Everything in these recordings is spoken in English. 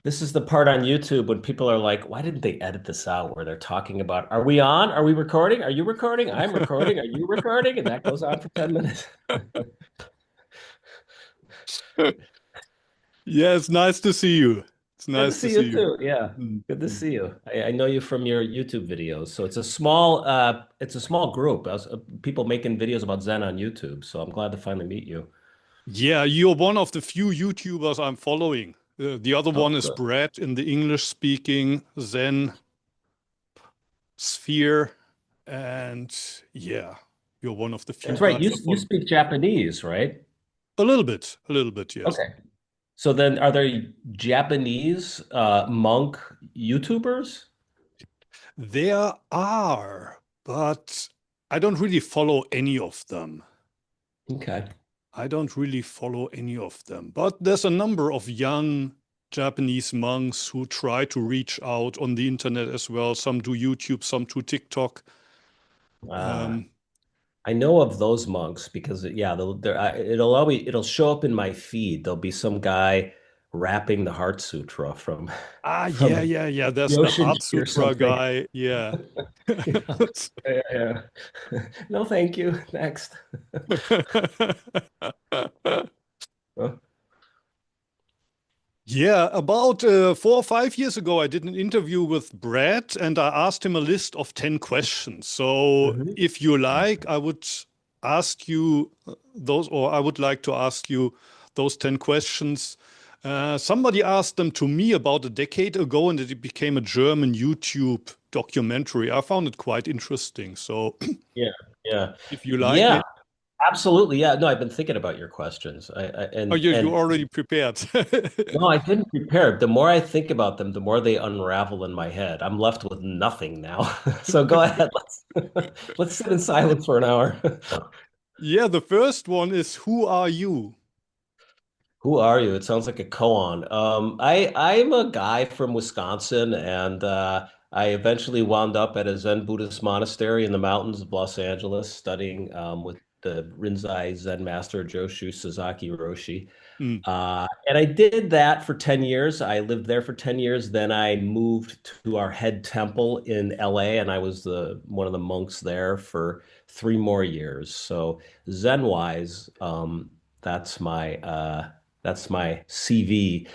This is the part on YouTube when people are like, why didn't they edit this out where they're talking about, are we on? Are we recording? Are you recording? I'm recording. Are you recording? And that goes on for 10 minutes. Yeah, it's nice to see you. It's Good to nice to see see you you. too. Yeah. Mm, Good to mm. see you. I know you from your YouTube videos. So it's a small group. People making videos about Zen on YouTube. So I'm glad to finally meet you. Yeah, you're one of the few YouTubers I'm following. The other Oh, one is good. Brad in the English-speaking Zen sphere. And yeah, you're one of the few That's right. guys I You follow. speak Japanese, right? A little bit, yes. Okay. So then are there Japanese monk YouTubers? There are, but I don't really follow any of them. Okay. I don't really follow any of them, but there's a number of young Japanese monks who try to reach out on the internet as well. Some do YouTube, some do TikTok. Ah, Um, I know of those monks because yeah, it'll show up in my feed. There'll be some guy rapping the Heart Sutra from yeah, from yeah, yeah. There's the Heart Yoshinji or Sutra something. guy. Yeah. Yeah, yeah, yeah. No, thank you. Next. Oh, Yeah, about 4 or 5 years ago, I did an interview with Brad and I asked him a list of 10 questions. So mhm. if you like, I would ask you those, or I would like to ask you those 10 questions. Somebody asked them to me about a decade ago and it became a German YouTube documentary. I found it quite interesting. So Yeah, yeah, if you like yeah. it, Absolutely. Yeah. No, I've been thinking about your questions. oh, you're And already prepared. no, I didn't prepare. The more I think about them, the more they unravel in my head. I'm left with nothing now. So go ahead. Let's sit in silence for an hour. Yeah, the first one is who are you? Who are you? It sounds like a koan. I'm a guy from Wisconsin, and I eventually wound up at a Zen Buddhist monastery in the mountains of Los Angeles, studying with the Rinzai Zen master Joshu Sasaki Roshi. Mm, And I did that for 10 years. I lived there for 10 years. Then I moved to our head temple in LA, and I was the one of the monks there for 3 more years. So Zen-wise, that's my CV.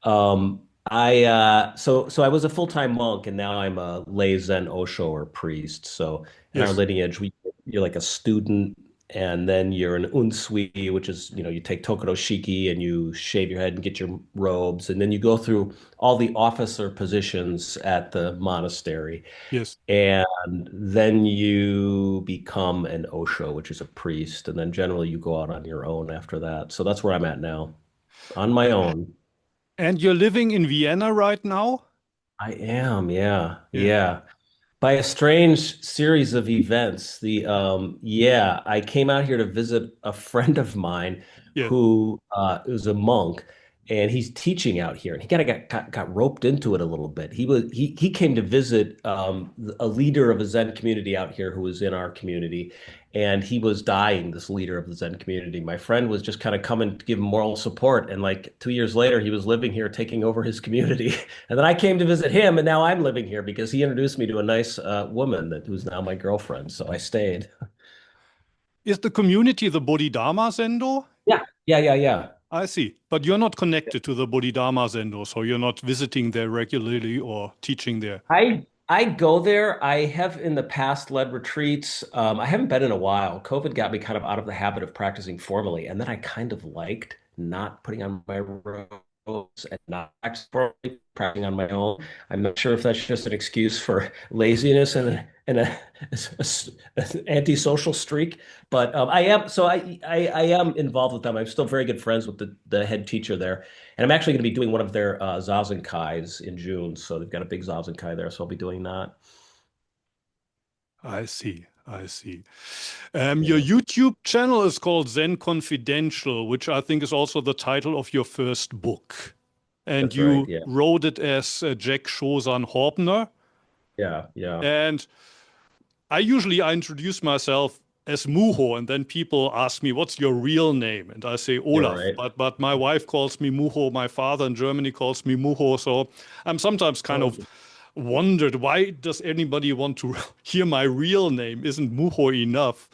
So I was a full-time monk, and now I'm a lay Zen Osho or priest. So in our yes. lineage, you're like a student, and then you're an unsui, which is, you take Tokoro Shiki and you shave your head and get your robes, and then you go through all the officer positions at the monastery, Yes. and then you become an Osho, which is a priest, and then generally you go out on your own after that. So that's where I'm at now, on my own. And you're living in Vienna right now? I am, yeah, Yeah. yeah. By a strange series of events. Yeah, I came out here to visit a friend of mine Yeah. who is a monk, and he's teaching out here. And he kind of got roped into it a little bit. He came to visit a leader of a Zen community out here who was in our community, and he was dying. This leader of the Zen community. My friend was just kind of coming to give him moral support, and like 2 years later, he was living here, taking over his community. And then I came to visit him, and now I'm living here because he introduced me to a nice woman who's now my girlfriend. So I stayed. Is the community the Bodhidharma Zendo? Yeah, yeah, yeah, yeah. I see. But you're not connected to the Bodhidharma Zendo, so you're not visiting there regularly or teaching there. I go there. I have in the past led retreats. I haven't been in a while. COVID got me kind of out of the habit of practicing formally, and then I kind of liked not putting on my robes and not practicing on my own. I'm not sure if that's just an excuse for laziness an antisocial streak, but I am so I am involved with them. I'm still very good friends with the head teacher there. And I'm actually going to be doing one of their zazen kais in June. So they've got a big zazen kai there. So I'll be doing that. I see. I see. Your Yeah, YouTube channel is called Zen Confidential, which I think is also the title of your first book. And that's right. you Yeah. wrote it as Jack Shozan Horbner. Yeah. Yeah. And I introduce myself as Muho, and then people ask me, "What's your real name?" And I say You're Olaf. right. But my wife calls me Muho. My father in Germany calls me Muho. So I'm sometimes kind of Oh, wondered, why does anybody want to hear my real name? Isn't Muho enough?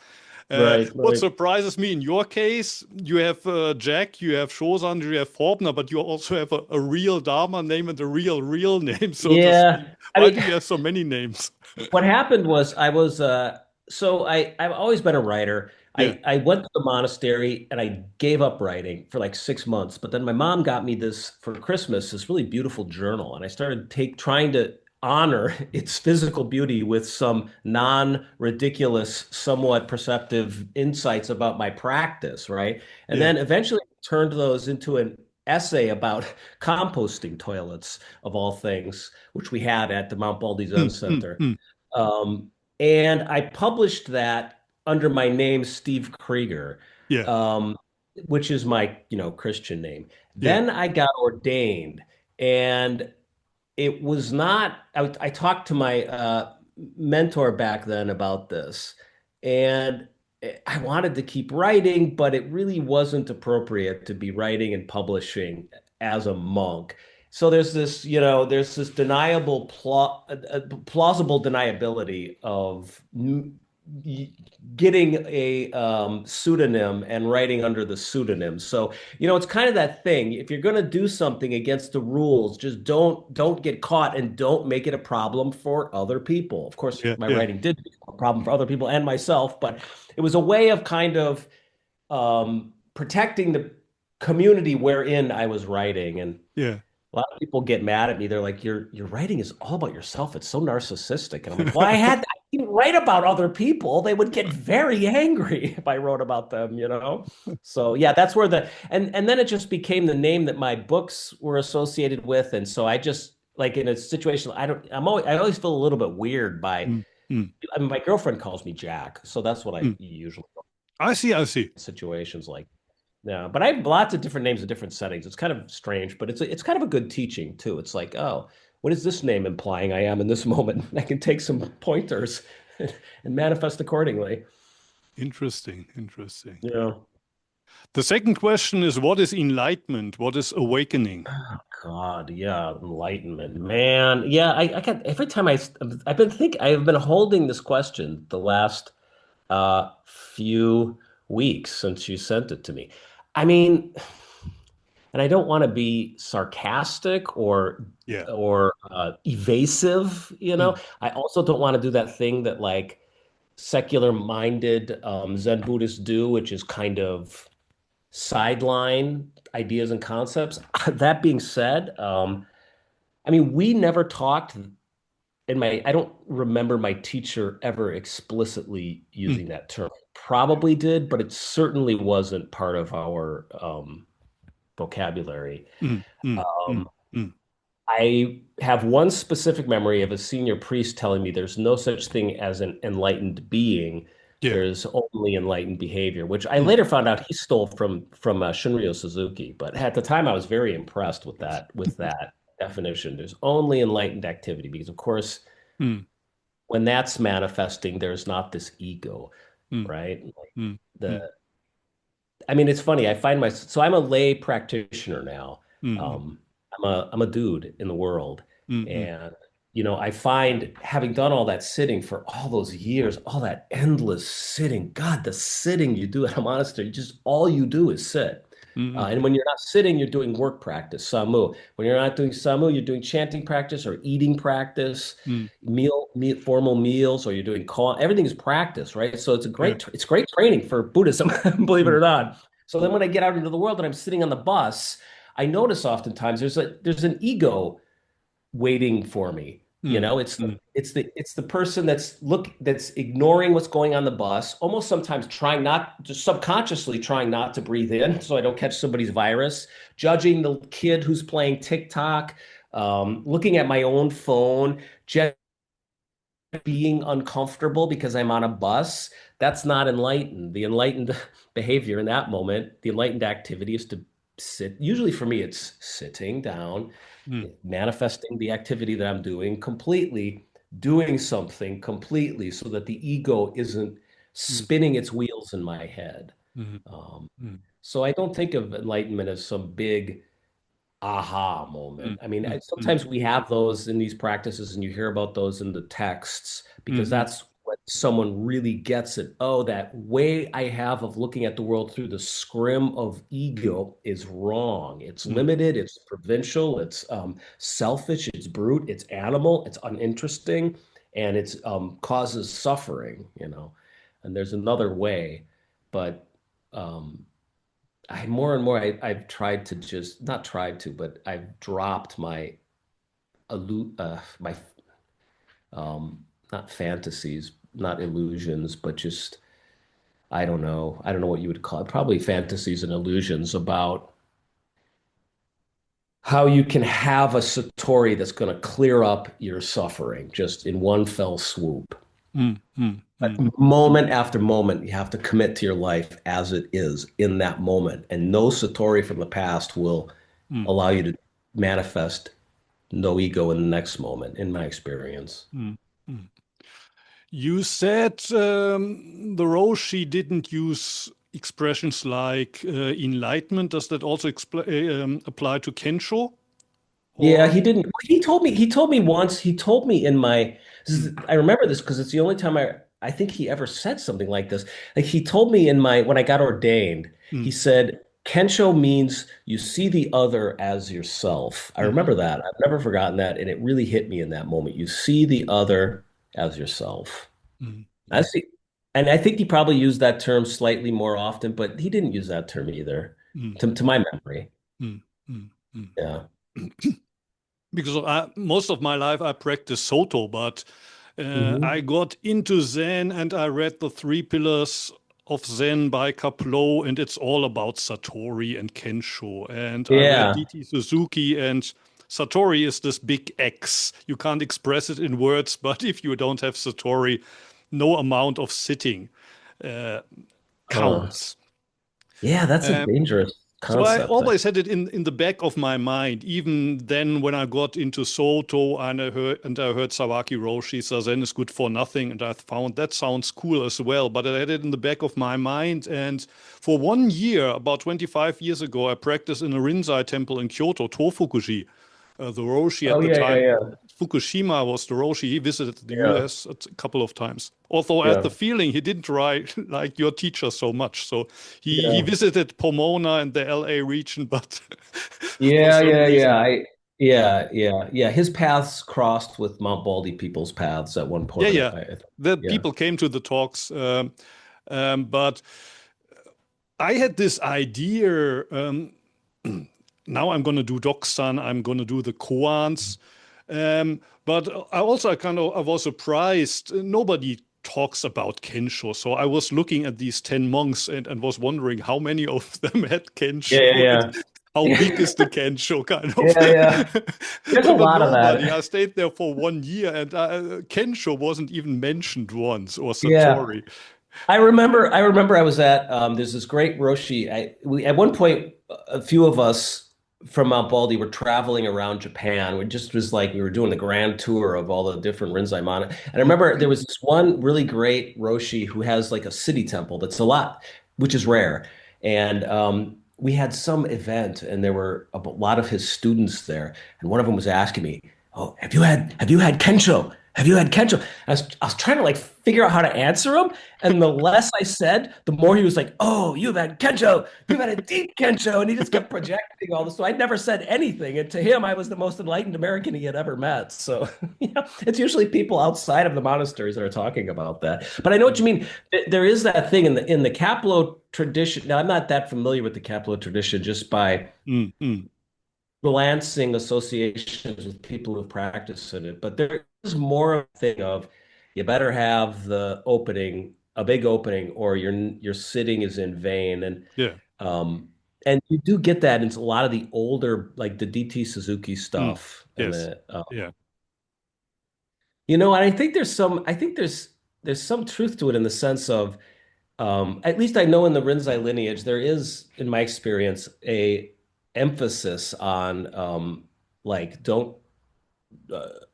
right, What right. surprises me in your case, you have Jack, you have Shosan, you have Faulkner, but you also have a real Dharma name and a real name, so to speak. Yeah. I Why mean, do you have so many names? what happened was I've always been a writer. Yeah, I went to the monastery and I gave up writing for like 6 months. But then my mom got me this for Christmas, this really beautiful journal, and I started trying to honor its physical beauty with some non-ridiculous, somewhat perceptive insights about my practice, right? And yeah. then eventually turned those into an essay about composting toilets of all things, which we had at the Mount Baldy Zen Mm, mm, Center. mm. Um, and I published that under my name, Steve Krieger, Yeah, um, which is my, Christian name. yeah, Then I got ordained, and it was not, I talked to my mentor back then about this, and I wanted to keep writing, but it really wasn't appropriate to be writing and publishing as a monk. So there's this plausible deniability of getting a pseudonym and writing under the pseudonym. So it's kind of that thing. If you're going to do something against the rules, just don't get caught and don't make it a problem for other people. Of course, yeah, my yeah, writing did become a problem for other people and myself, but it was a way of kind of protecting the community wherein I was writing. And yeah. a lot of people get mad at me. They're like, "Your writing is all about yourself. It's so narcissistic." And I'm like, "Well, I didn't write about other people. They would get very angry if I wrote about them." So yeah, that's where and then it just became the name that my books were associated with. And so I just like in a situation, I always feel a little bit weird by Mm, mm, I mean, my girlfriend calls me Jack, so that's what I mm. usually do I see, I see. in situations like. Yeah, but I have lots of different names in different settings. It's kind of strange, but it's kind of a good teaching too. It's like, oh, what is this name implying I am in this moment? I can take some pointers and manifest accordingly. Interesting, interesting. Yeah. The second question is, what is enlightenment? What is awakening? Oh God, yeah, enlightenment, man. Yeah, I got every time I've been holding this question the last few weeks since you sent it to me. I mean, and I don't want to be sarcastic Yeah. or evasive, Mm, I also don't want to do that thing that like secular minded Zen Buddhists do, which is kind of sideline ideas and concepts. That being said, I mean, we never talked I don't remember my teacher ever explicitly mm, using that term. Probably did, but it certainly wasn't part of our vocabulary. mm, mm, mm, Um, mm. I have one specific memory of a senior priest telling me there's no such thing as an enlightened being. Yeah. There's only enlightened behavior, which I Mm, later found out he stole from Shunryo Suzuki. But at the time, I was very impressed with that definition. There's only enlightened activity because, of course, mm, when that's manifesting, there's not this ego, mm, right? Like mm, mm, the I mean, it's funny. So I'm a lay practitioner now. mm, Um, I'm a dude in the world, mm, mm, and I find having done all that sitting for all those years, all that endless sitting. God, the sitting you do at a monastery, just all you do is sit. mm, And when you're not sitting, you're doing work practice, samu. When you're not doing samu, you're doing chanting practice or eating practice, mm, formal meals, or you're doing call. Everything is practice, right? So yeah. it's great training for Buddhism, believe it Mm, or not. So then when I get out into the world and I'm sitting on the bus, I notice oftentimes there's an ego waiting for me. mm, It's the mm, it's the person that's ignoring what's going on the bus, almost sometimes trying not just subconsciously trying not to breathe in so I don't catch somebody's virus, judging the kid who's playing TikTok, looking at my own phone, just being uncomfortable because I'm on a bus. That's not enlightened. The enlightened behavior in that moment, the enlightened activity is to sit. Usually for me, it's sitting down, mm, manifesting the activity that I'm doing completely, doing something completely so that the ego isn't mm, spinning its wheels in my head. mm, Um, mm, so I don't think of enlightenment as some big aha moment. mm, I mean, mm, mm, sometimes we have those in these practices, and you hear about those in the texts because mm, that's when someone really gets it. Oh, that way I have of looking at the world through the scrim of ego is wrong. It's mm, limited, it's provincial, it's selfish, it's brute, it's animal, it's uninteresting, and it's causes suffering, you know. And there's another way, but um, I more and more I've tried to just not tried to, but I've dropped my my um not fantasies, not illusions, but just I don't know. I don't know what you would call it. Probably fantasies and illusions about how you can have a satori that's going to clear up your suffering just in one fell swoop. mm, mm, But mm, moment after moment, you have to commit to your life as it is in that moment. And no satori from the past will mm, allow you to manifest no ego in the next moment, in my experience. mm, mm. You said the Roshi didn't use expressions like enlightenment. Does that also apply to Kensho? Yeah, Or he didn't. He told me once, he told me in my, mm, I remember this because it's the only time I think he ever said something like this. Like he told me in my, when I got ordained, he mm, said, Kensho means you see the other as yourself. I mhm, remember that. I've never forgotten that. And it really hit me in that moment. You see the other as yourself. mm, I mm, see. And I think he probably used that term slightly more often, but he didn't use that term either, mm, to my memory. mm, mm, mm. Yeah. Because most of my life I practiced Soto, but I Hmm. got into Zen and I read the three pillars of Zen by Kapleau, and it's all about Satori and Kensho. And I read Yeah. D.T. Suzuki, and Satori is this big X. You can't express it in words, but if you don't have Satori, no amount of sitting uh, Huh. counts. Yeah, that's a Um, dangerous so I concept. always had it in the back of my mind. Even then, when I got into Soto and I heard Sawaki Roshi, Zazen is good for nothing, and I found that sounds cool as well. But I had it in the back of my mind, and for 1 year, about 25 years ago, I practiced in a Rinzai temple in Kyoto, Tofukuji. The Roshi Oh at the yeah, yeah, time, yeah, Fukushima was the Roshi. He visited the yeah, US a couple of times. Although I had the yeah, feeling he didn't write like your teacher so much. So he yeah, visited Pomona and the LA region, but for yeah, some yeah, yeah. reason, Yeah. His paths crossed with Mount Baldy people's paths at one yeah, point. yeah, the Yeah. people came to the talks. But I had this idea. Now I'm going to do Doksan, I'm going to do the koans. But I was surprised. Nobody talks about Kensho. So I was looking at these 10 monks and was wondering how many of them had Yeah, Kensho and yeah, how yeah, big is the Kensho kind of. yeah, yeah. There's a But lot of nobody. I that. stayed there for 1 year and Kensho wasn't even mentioned once or Yeah. Satori. I remember I was at there's this great Roshi. We at one point a few of us from Mount Baldy were traveling around Japan. We just was like we were doing the grand tour of all the different Rinzai mana. And I remember there was this one really great Roshi who has like a city temple that's a lot, which is rare. And we had some event and there were a lot of his students there. And one of them was asking me, "Oh, have you had Kensho? Have you had Kensho?" I was trying to like figure out how to answer him. And the less I said, the more he was like, "Oh, you've had Kensho. You've had a deep Kensho." And he just kept projecting all this. So I never said anything. And to him, I was the most enlightened American he had ever met. So, yeah, it's usually people outside of the monasteries that are talking about that. But I know what you mean. There is that thing in the Kapleau tradition. Now, I'm not that familiar with the Kapleau tradition just by Mm, mm, glancing associations with people who practice in it, but there is more of a thing of you better have the opening, a big opening, or your sitting is in vain. yeah. Um, and you do get that in a lot of the older, like the DT Suzuki Mm, stuff, and yes. Yeah. and I think there's some truth to it in the sense of at least I know in the Rinzai lineage, there is, in my experience, a emphasis on like don't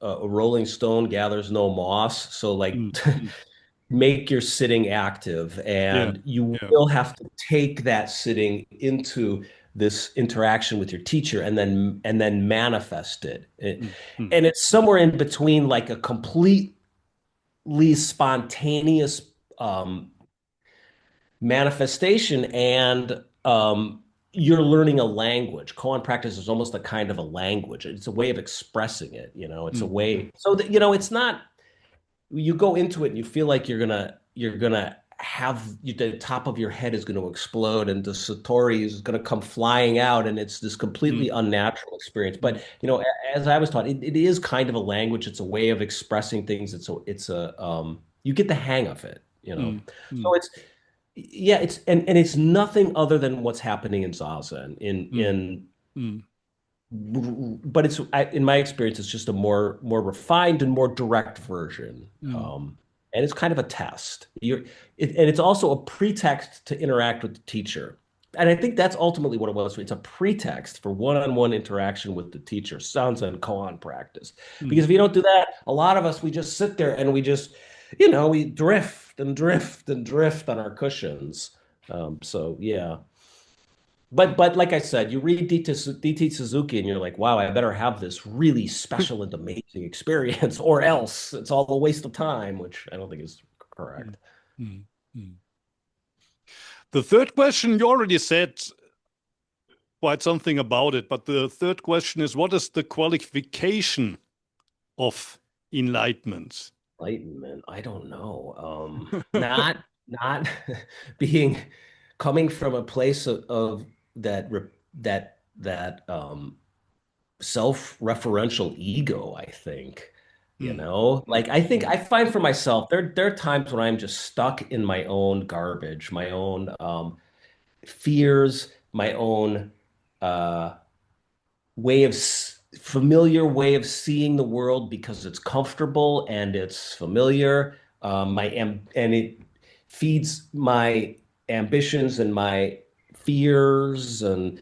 a rolling stone gathers no moss. So like Mm, mm, make your sitting active, Yeah. and you Yeah. will have to take that sitting into this interaction with your teacher and then manifest it. Mm, mm, And it's somewhere in between like a completely spontaneous um, manifestation and you're learning a language. Koan practice is almost a kind of a language. It's a way of expressing it, it's a mm, way so that it's not you go into it and you feel like you're gonna have the top of your head is going to explode and the satori is going to come flying out and it's this completely mm, unnatural experience. mm, But as I was taught, it is kind of a language. It's a way of expressing things. It's a you get the hang of it. mm, So mm, it's yeah, and it's nothing other than what's happening in zazen mm, in mm, but in my experience, it's just a more refined and more direct version. mm, And it's kind of a test. And it's also a pretext to interact with the teacher. And I think that's ultimately what it was. It's a pretext for one-on-one interaction with the teacher. Sounds and koan practice. mm. Because if you don't do that, a lot of us we just sit there and we just, we drift and drift and drift on our cushions. So yeah. But like I said, you read DT Suzuki and you're like, wow, I better have this really special and amazing experience, or else it's all a waste of time, which I don't think is Mm, correct. mm, mm. The third question, you already said quite something about it, but the third question is, what is the qualification of enlightenment? Enlightenment, I don't know. Not being coming from a place of that self-referential ego, I think. Mm, mm, Like I think mm, I find for myself there are times when I'm just stuck in my own garbage, my own fears, my own uh familiar way of seeing the world because it's comfortable and it's familiar. And it feeds my ambitions and my fears. And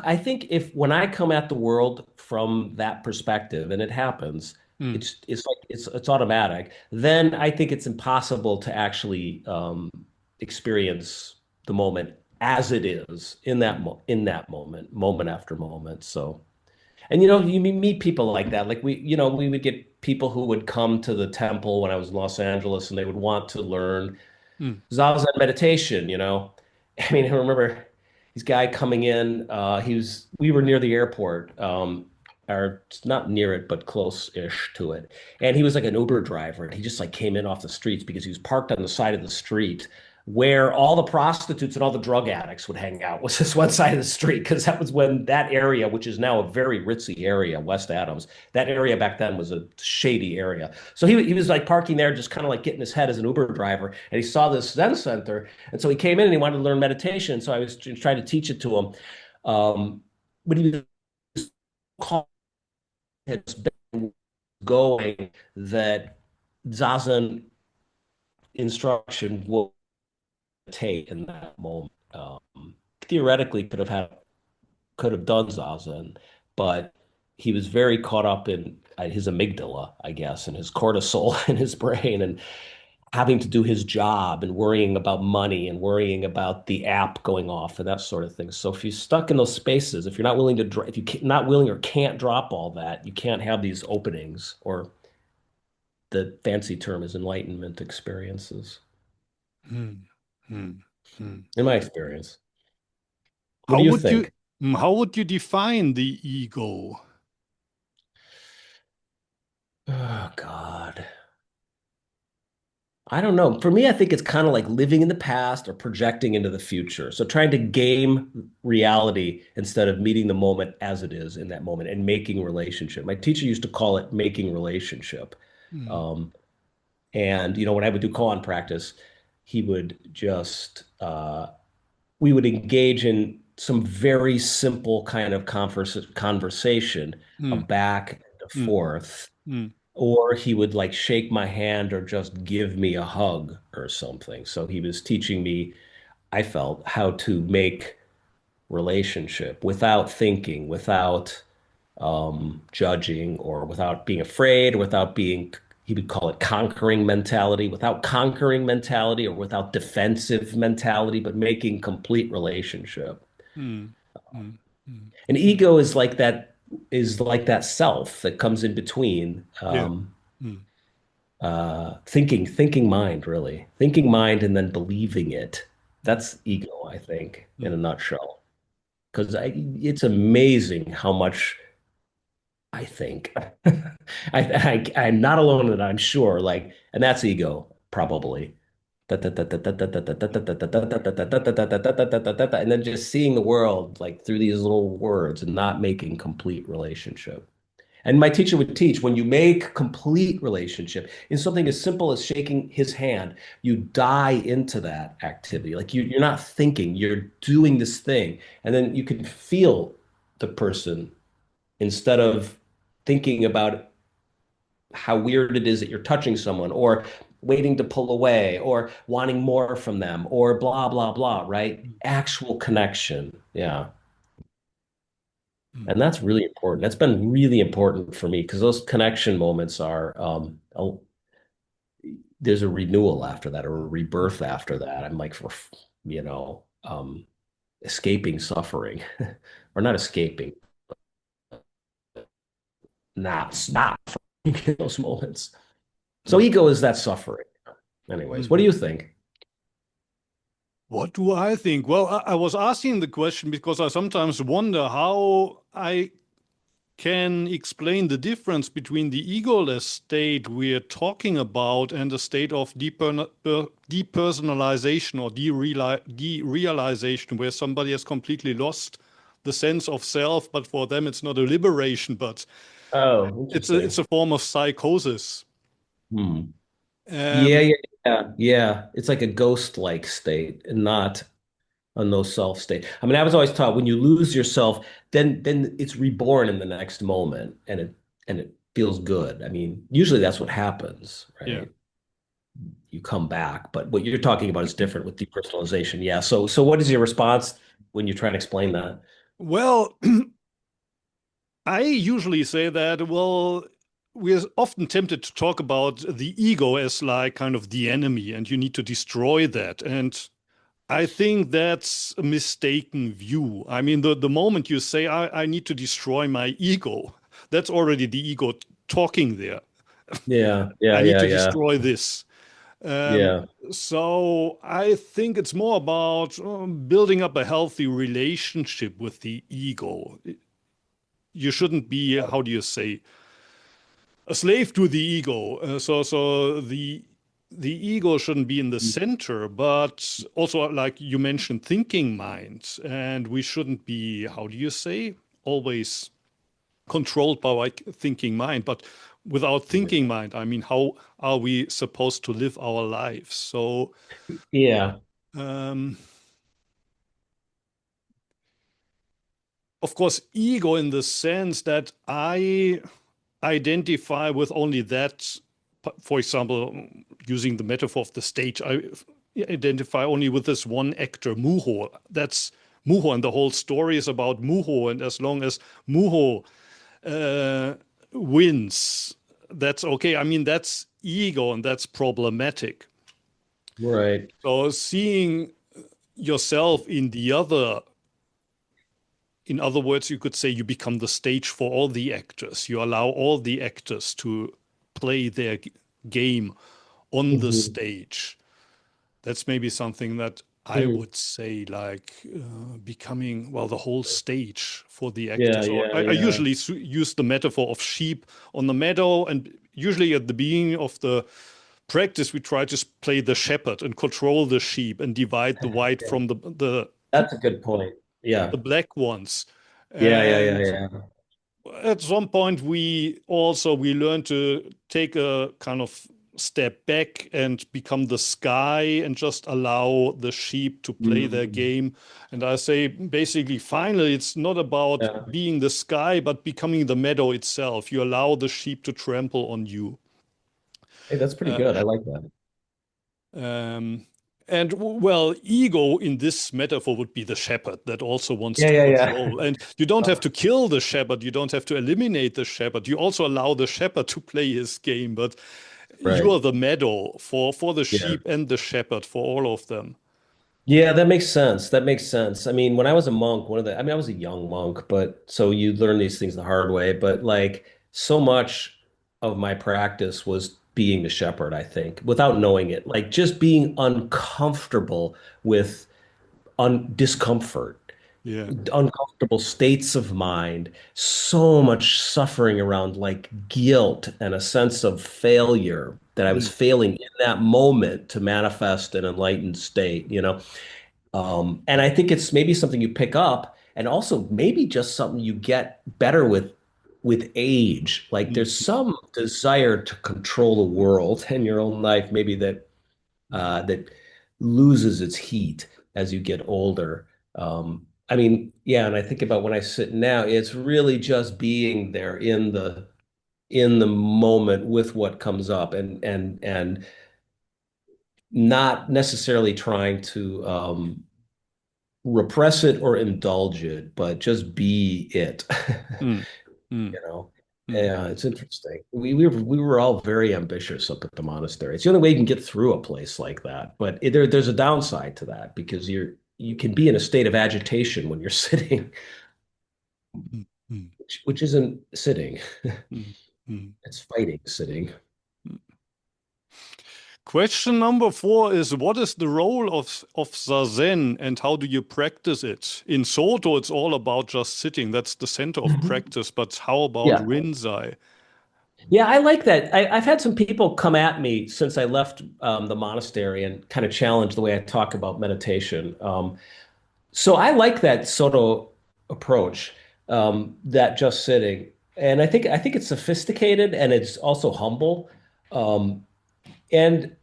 I think if when I come at the world from that perspective, and it happens, mm, it's like it's automatic. Then I think it's impossible to actually experience the moment as it is in that moment after moment. So, and you meet people like that. Like we would get people who would come to the temple when I was in Los Angeles, and they would want to learn mm, Zazen meditation. I mean, I remember this guy coming in. We were near the airport, or not near it, but close-ish to it. And he was like an Uber driver, and he just like came in off the streets because he was parked on the side of the street where all the prostitutes and all the drug addicts would hang out was this one side of the street because that was when that area, which is now a very ritzy area, West Adams, that area back then was a shady area. So he was like parking there, just kind of like getting his head as an Uber driver, and he saw this Zen center, and so he came in and he wanted to learn meditation. So I was trying to teach it to him, but he was calm, had been going that Zazen instruction will take in that moment. Theoretically, could have done Zazen, but he was very caught up in his amygdala, I guess, and his cortisol in his brain, and having to do his job and worrying about money and worrying about the app going off and that sort of thing. So if you're stuck in those spaces, if you're not willing to, if you're not willing or can't drop all that, you can't have these openings, or the fancy term is enlightenment experiences, mm, mm, mm. in my experience. What How do you would you think? how would you define the ego? Oh, God. I don't know. For me, I think it's kind of like living in the past or projecting into the future. So trying to game reality instead of meeting the moment as it is in that moment and making relationship. My teacher used to call it making relationship. Mm, Um, and when I would do koan practice, he would just we would engage in some very simple kind of conversation, a mm, back and mm, forth, mm, or he would like shake my hand or just give me a hug or something. So he was teaching me, I felt, how to make relationship without thinking, without judging, or without being afraid, without being, he would call it conquering mentality, without conquering mentality or without defensive mentality, but making complete relationship. mm, mm, mm. And ego is like that self that comes in between Yeah. Mm, thinking mind, really. Thinking mind and then believing it. mm, That's ego, I think, in a mm, nutshell. Because it's amazing how much I think. I'm not alone in it, I'm sure. Like, and that's ego, probably. And then just seeing the world like through these little words and not making complete relationship. And my teacher would teach when you make complete relationship in something as simple as shaking his hand, you die into that activity. Like you're not thinking, you're doing this thing. And then you can feel the person instead of thinking about how weird it is that you're touching someone or waiting to pull away or wanting more from them or blah, blah, blah, right? mm, Actual connection. Yeah. mm, And that's really important. That's been really important for me because those connection moments are, there's a renewal after that or a mm. rebirth after that. I'm like, for, you know, escaping suffering or not escaping, not stop those moments. So ego is that suffering. Anyways, what do Mm. you think? What do I think? Well, I was asking the question because I sometimes wonder how I can explain the difference between the egoless state we're talking about and the state of depersonalization or derealization, where somebody has completely lost the sense of self, but for them it's not a liberation, but Oh, it's interesting. a form of psychosis. Hmm. Yeah, Um, yeah, yeah, yeah. It's like a ghost-like state and not a no self state. I mean, I was always taught when you lose yourself, then it's reborn in the next moment and it feels good. I mean, usually that's what happens, yeah. right? You come back, but what you're talking about is different with depersonalization. Yeah. So what is your response when you try to explain that? Well, I usually say that, well, we're often tempted to talk about the ego as like kind of the enemy, and you need to destroy that. And I think that's a mistaken view. I mean, the moment you say, I need to destroy my ego, that's already the ego talking there. Yeah, yeah, I need yeah, to yeah, destroy this. Um, yeah. so I think it's more about building up a healthy relationship with the ego. You shouldn't be, how do you say, a slave to the ego. So the ego shouldn't be in the center, but also like you mentioned, thinking mind, and we shouldn't be, how do you say, always controlled by like thinking mind. But without thinking mind, I mean, how are we supposed to live our lives? So Yeah. um, of course, ego in the sense that I identify with only that, for example, using the metaphor of the stage, I identify only with this one actor, Muho. That's Muho, and the whole story is about Muho. And as long as Muho uh, wins, that's okay. I mean, that's ego and that's problematic. Right. So seeing yourself in the other, in other words, you could say you become the stage for all the actors. You allow all the actors to play their game on the Mhm. stage. That's maybe something that I Mm. would say, like becoming, well, the whole stage for the Yeah, actors. Or yeah, I yeah. usually use the metaphor of sheep on the meadow. And usually at the beginning of the practice, we try to play the shepherd and control the sheep and divide the white Yeah. from That's a good point. the Yeah. black ones. Yeah, yeah, yeah, And yeah. at some point we learn to take a kind of step back and become the sky and just allow the sheep to play their Mm. game. And I say basically finally it's not about Yeah. being the sky but becoming the meadow itself. You allow the sheep to trample on you. Hey, that's pretty uh, good. I like that. um, and well, ego in this metaphor would be the shepherd that also wants Yeah, to yeah, yeah. control. And you don't have to kill the shepherd, you don't have to eliminate the shepherd. You also allow the shepherd to play his game. But you Right. are the meadow for the Yeah. sheep and the shepherd, for all of them. Yeah, that makes sense. That makes sense. I mean, when I was a monk, I mean, I was a young monk, but so you learn these things the hard way. But like so much of my practice was being the shepherd, I think, without knowing it, like just being uncomfortable with discomfort, Yeah. uncomfortable states of mind, so much suffering around like guilt and a sense of failure that I was Mm, failing in that moment to manifest an enlightened state, you know? And I think it's maybe something you pick up and also maybe just something you get better with age. Like mm, there's some desire to control the world in your own life, maybe that loses its heat as you get older. I mean, yeah, and I think about when I sit now, it's really just being there in the moment with what comes up and not necessarily trying to repress it or indulge it, but just be it. mm, mm, You know? mm, Yeah, it's interesting. We were all very ambitious up at the monastery. It's the only way you can get through a place like that. But there's a downside to that because you can be in a state of agitation when you're sitting, mm, mm, which isn't sitting. mm, mm. It's fighting sitting. Question number 4 is, what is the role of zazen and how do you practice it? In Soto, it's all about just sitting. That's the center of Mhm. practice. But how about Yeah. Rinzai? Yeah, I like that. I've had some people come at me since I left the monastery and kind of challenge the way I talk about meditation. So I like that Soto approach, that just sitting, and I think it's sophisticated and it's also humble, um, and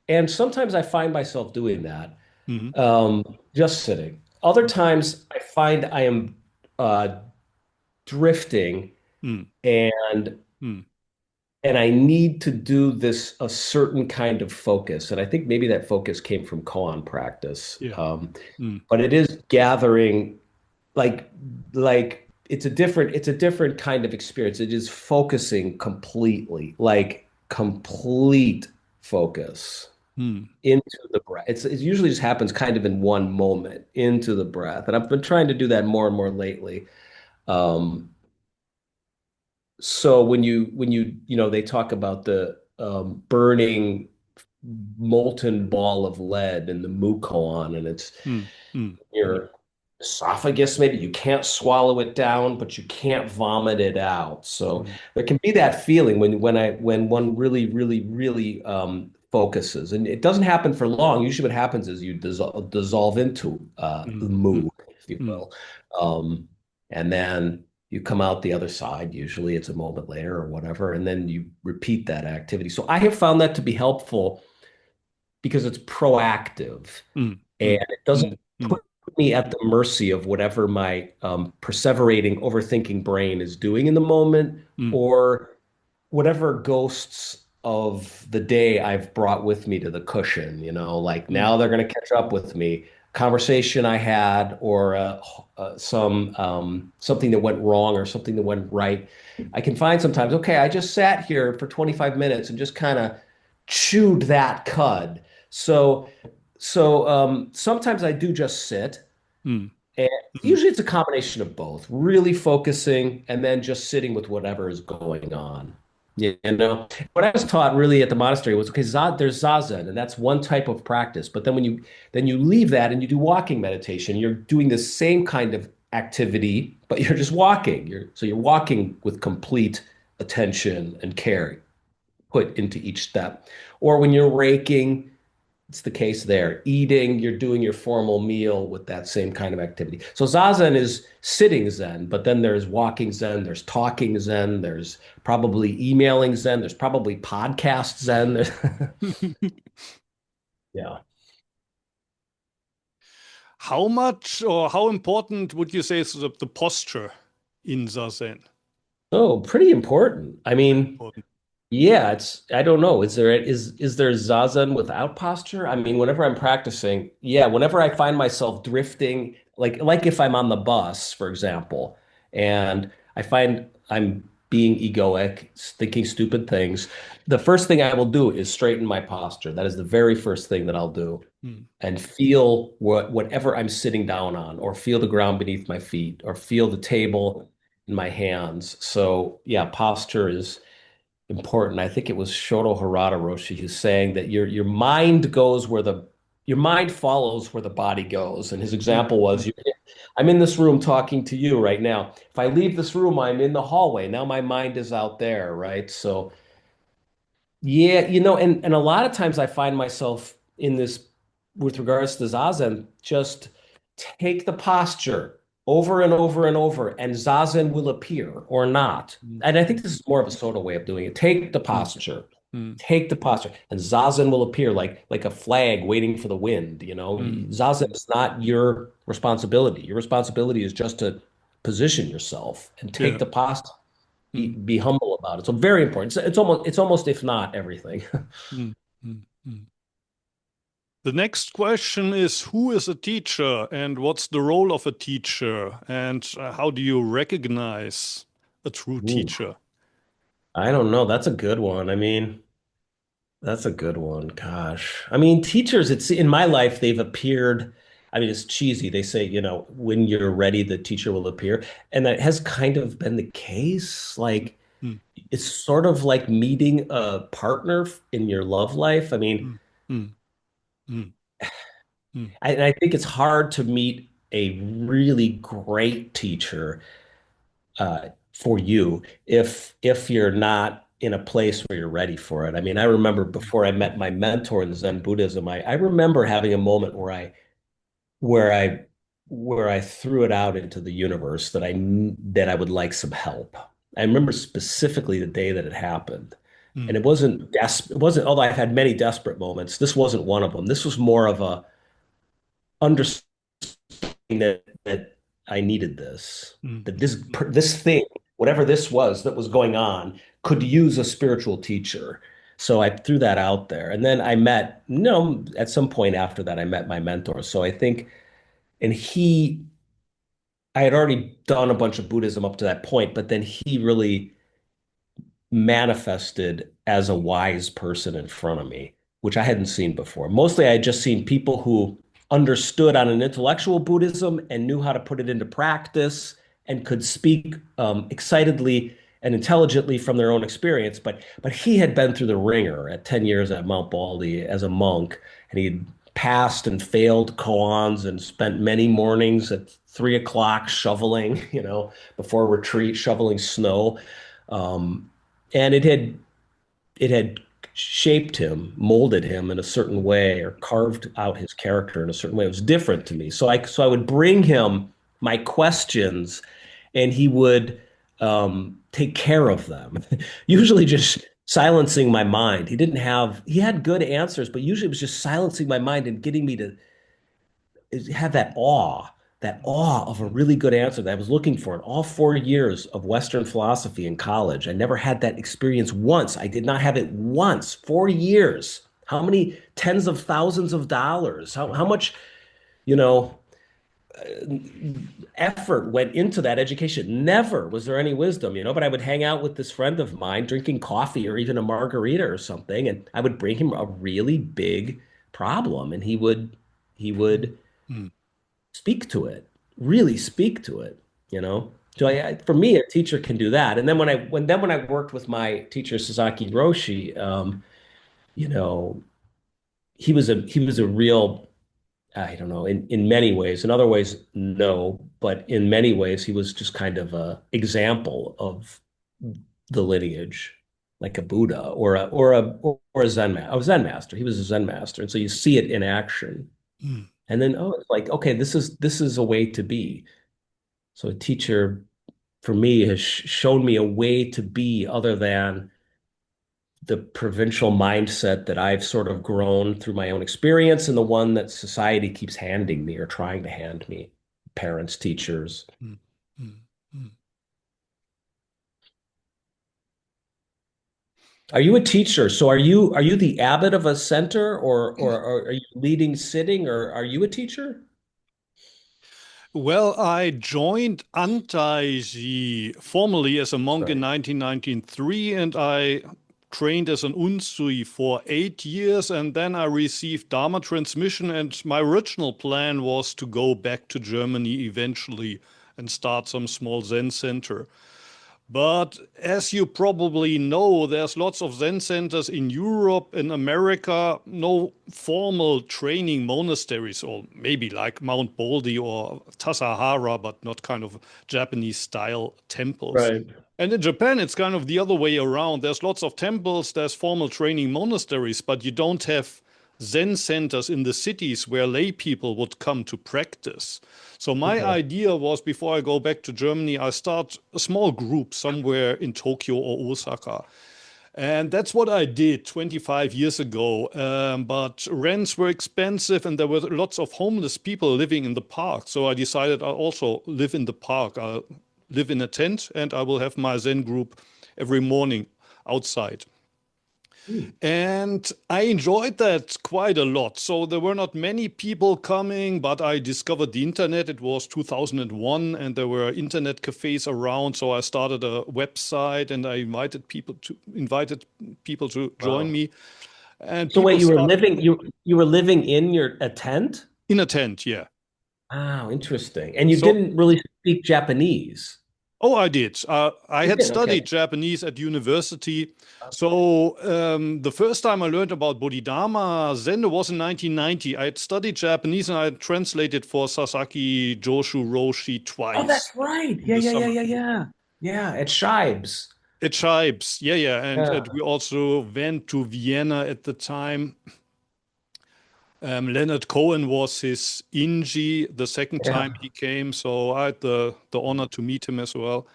and sometimes I find myself doing that, Mm, just sitting. Other times I find I am uh, drifting, mm, and mm. and I need to do this a certain kind of focus, and I think maybe that focus came from koan practice, Yeah. Mm, but it is gathering like it's a different kind of experience. It is focusing completely, like complete focus mm, into the breath. It usually just happens kind of in one moment into the breath, and I've been trying to do that more and more lately. Um, so when they talk about the burning molten ball of lead in the Muko, and it's mm, mm, your esophagus, maybe you can't swallow it down, but you can't vomit it out. So mm, there can be that feeling when one really, really, really focuses. And it doesn't happen for long. Usually what happens is you dissolve into the mm, mm, moo, if you mm, will. And then you come out the other side. Usually it's a moment later or whatever, and then you repeat that activity. So I have found that to be helpful because it's proactive mm, and mm, it doesn't mm, mm, put me at the mercy of whatever my perseverating, overthinking brain is doing in the moment mm, or whatever ghosts of the day I've brought with me to the cushion. Like mm, now they're going to catch up with me. Conversation I had, or something that went wrong or something that went right. I can find sometimes, okay, I just sat here for 25 minutes and just kind of chewed that cud. So sometimes I do just sit, mm, and mm, usually it's a combination of both, really focusing and then just sitting with whatever is going on. What I was taught really at the monastery was okay, there's zazen, and that's one type of practice. But then you leave that and you do walking meditation. You're doing the same kind of activity, but you're just walking. So you're walking with complete attention and care put into each step. Or when you're raking, it's the case there. Eating, you're doing your formal meal with that same kind of activity. So Zazen is sitting Zen, but then there's walking Zen, there's talking Zen, there's probably emailing Zen, there's probably podcast Zen. mm. Yeah. How much or how important would you say is the posture in Zazen? Oh, pretty important. I Very mean, important. yeah, I don't know. Is there Zazen without posture? I mean, whenever I'm practicing, yeah, whenever I find myself drifting, like if I'm on the bus, for example, and I find I'm being egoic, thinking stupid things, the first thing I will do is straighten my posture. That is the very first thing that I'll do. mm, And feel whatever I'm sitting down on, or feel the ground beneath my feet, or feel the table in my hands. So yeah, posture is important. I think it was Shoto Harada Roshi who's saying that your mind goes where the your mind follows where the body goes. And his mm, example was, mm, I'm in this room talking to you right now. If I leave this room, I'm in the hallway. Now my mind is out there, right? So yeah, and a lot of times I find myself in this with regards to Zazen, just take the posture over and over and over, and Zazen will appear or not. mm, And I think mm, this is more of a Soto way of doing it. mm, mm, Take the posture, and Zazen will appear like a flag waiting for the wind. mm, Zazen mm. is not your responsibility. Your responsibility is just to position yourself and take Yeah. the posture. Mm, Be humble about it. So very important. It's almost if not everything. mm, mm, mm. The next question is, who is a teacher and what's the role of a teacher, and how do you recognize a true Ooh, teacher? I don't know. That's a good one. I mean, that's a good one. Gosh. I mean, teachers, it's in my life, they've appeared. I mean, it's cheesy. They say, when you're ready, the teacher will appear. And that has kind of been the case. Like, Mm, it's sort of like meeting a partner in your love life. I mean, mm, mm, mm, mm, I think it's hard to meet a really great teacher for you if you're not in a place where you're ready for it. I mean, I remember mm, before I met my mentor in Zen Buddhism, I remember having a moment where I where I threw it out into the universe that I would like some help. I remember specifically the day that it happened. And mm, it wasn't, although I've had many desperate moments, this wasn't one of them. This was more of a understanding that I needed this, mm, that mm, this thing, whatever this was that was going on, could use a spiritual teacher. So I threw that out there. And then at some point after that, I met my mentor. So I think, and I had already done a bunch of Buddhism up to that point, but then he really manifested as a wise person in front of me, which I hadn't seen before. Mostly I had just seen people who understood on an intellectual Buddhism and knew how to put it into practice and could speak excitedly and intelligently from their own experience. But he had been through the ringer at 10 years at Mount Baldy as a monk, and he'd passed and failed koans and spent many mornings at 3 o'clock shoveling, before retreat, shoveling snow. Um, and it had shaped him, molded him in a certain way, or carved out his character in a certain way. It was different to me. So I would bring him my questions, and he would take care of them. Usually just silencing my mind. He had good answers, but usually it was just silencing my mind and getting me to have that awe of a mm, really good answer that I was looking for in all 4 years of Western philosophy in college. I never had that experience once. I did not have it once. 4 years. How many tens of thousands of dollars? How much, you know, effort went into that education? Never was there any wisdom, but I would hang out with this friend of mine drinking coffee or even a margarita or something, and I would bring him a really big problem, and he would mm, speak to it, really speak to it. So mm, for me, a teacher can do that. And then when I worked with my teacher Sasaki Roshi, you know, he was a real, I don't know, in many ways. In other ways, no, but in many ways, he was just kind of a example of the lineage, like a Buddha or a Zen master. He was a Zen master, and so you see it in action. mm. And then, oh, it's like, okay, this is a way to be. So a teacher for me has shown me a way to be other than the provincial mindset that I've sort of grown through my own experience and the one that society keeps handing me or trying to hand me, parents, teachers. Mm, mm, mm. Are you a teacher? So are you the abbot of a center, or are you leading sitting, or are you a teacher? Well, I joined Antaiji formally as a monk in Right. 1993, and I trained as an unsui for 8 years, and then I received Dharma transmission, and my original plan was to go back to Germany eventually and start some small Zen center. But as you probably know, there's lots of Zen centers in Europe, in America, no formal training monasteries, or maybe like Mount Baldy or Tassajara, but not kind of Japanese style temples. Right. And in Japan, it's kind of the other way around. There's lots of temples, there's formal training monasteries, but you don't have Zen centers in the cities where lay people would come to practice. So my Okay. idea was before I go back to Germany, I start a small group somewhere in Tokyo or Osaka. And that's what I did 25 years ago. But rents were expensive and there were lots of homeless people living in the park. So I decided I'll also live in the park. I'll live in a tent and I will have my Zen group every morning outside. Hmm. And I enjoyed that quite a lot. So there were not many people coming, but I discovered the internet. It was 2001 and there were internet cafes around. So I started a website and I invited people to join Wow. me. And So wait, people started you were living in your a tent? in a tent, yeah. Wow, interesting. And you So didn't really speak Japanese. oh, I did. I You had did, okay. studied Japanese at university. So the first time I learned about Bodhidharma Zen was in 1990. I had studied Japanese and I had translated for Sasaki Joshu Roshi Oh, twice that's right. in Yeah, the yeah, yeah, summer. yeah, yeah. Yeah, at Shibes. At Shibes, yeah, yeah. And Yeah. we also went to Vienna at the time. Leonard Cohen was his Inji the second time Yeah. he came. So I had the honor to meet him as well.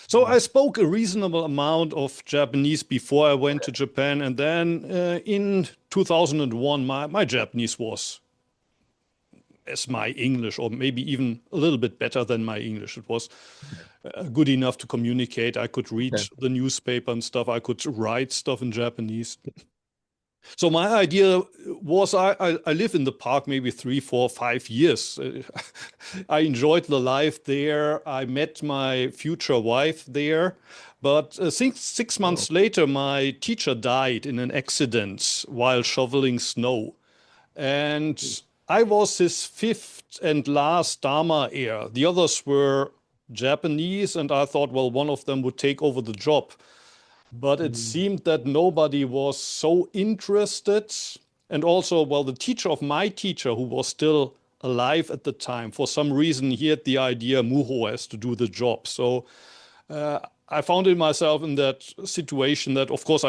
So I spoke a reasonable amount of Japanese before I went to Japan, and then in 2001, my Japanese was as my English, or maybe even a little bit better than my English. It was good enough to communicate. I could read Okay. the newspaper and stuff. I could write stuff in Japanese. So my idea was I live in the park maybe 3, 4, 5 years. I enjoyed the life there. I met my future wife there. But six Oh. months later, my teacher died in an accident while shoveling snow. And I was his fifth and last Dharma heir. The others were Japanese, and I thought, well, one of them would take over the job. But it Mm. seemed that nobody was so interested. And also, well, the teacher of my teacher, who was still alive at the time, for some reason, he had the idea Muho has to do the job. So uh, I found in myself in that situation that, of course,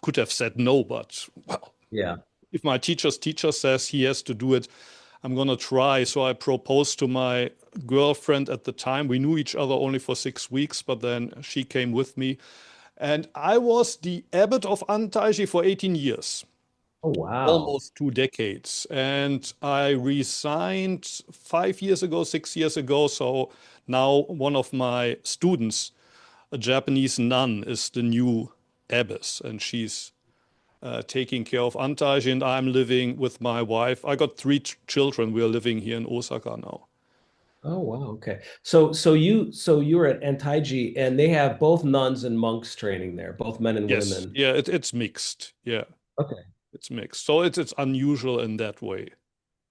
could have said no, but well, Yeah. if my teacher's teacher says he has to do it, I'm gonna try. So I proposed to my girlfriend at the time. We knew each other only for 6 weeks, but then she came with me. And I was the abbot of Antaiji for 18 years, Oh, wow. almost 2 decades. And I resigned 5 years ago, 6 years ago. So now one of my students, a Japanese nun, is the new abbess, and she's taking care of Antaiji, and I'm living with my wife. I got three children. We are living here in Osaka now. Oh, wow. Okay. So you were at Antaiji and they have both nuns and monks training there, both men and Yes, women. yeah, it's mixed. Yeah, Okay. it's mixed. So it's unusual in that way.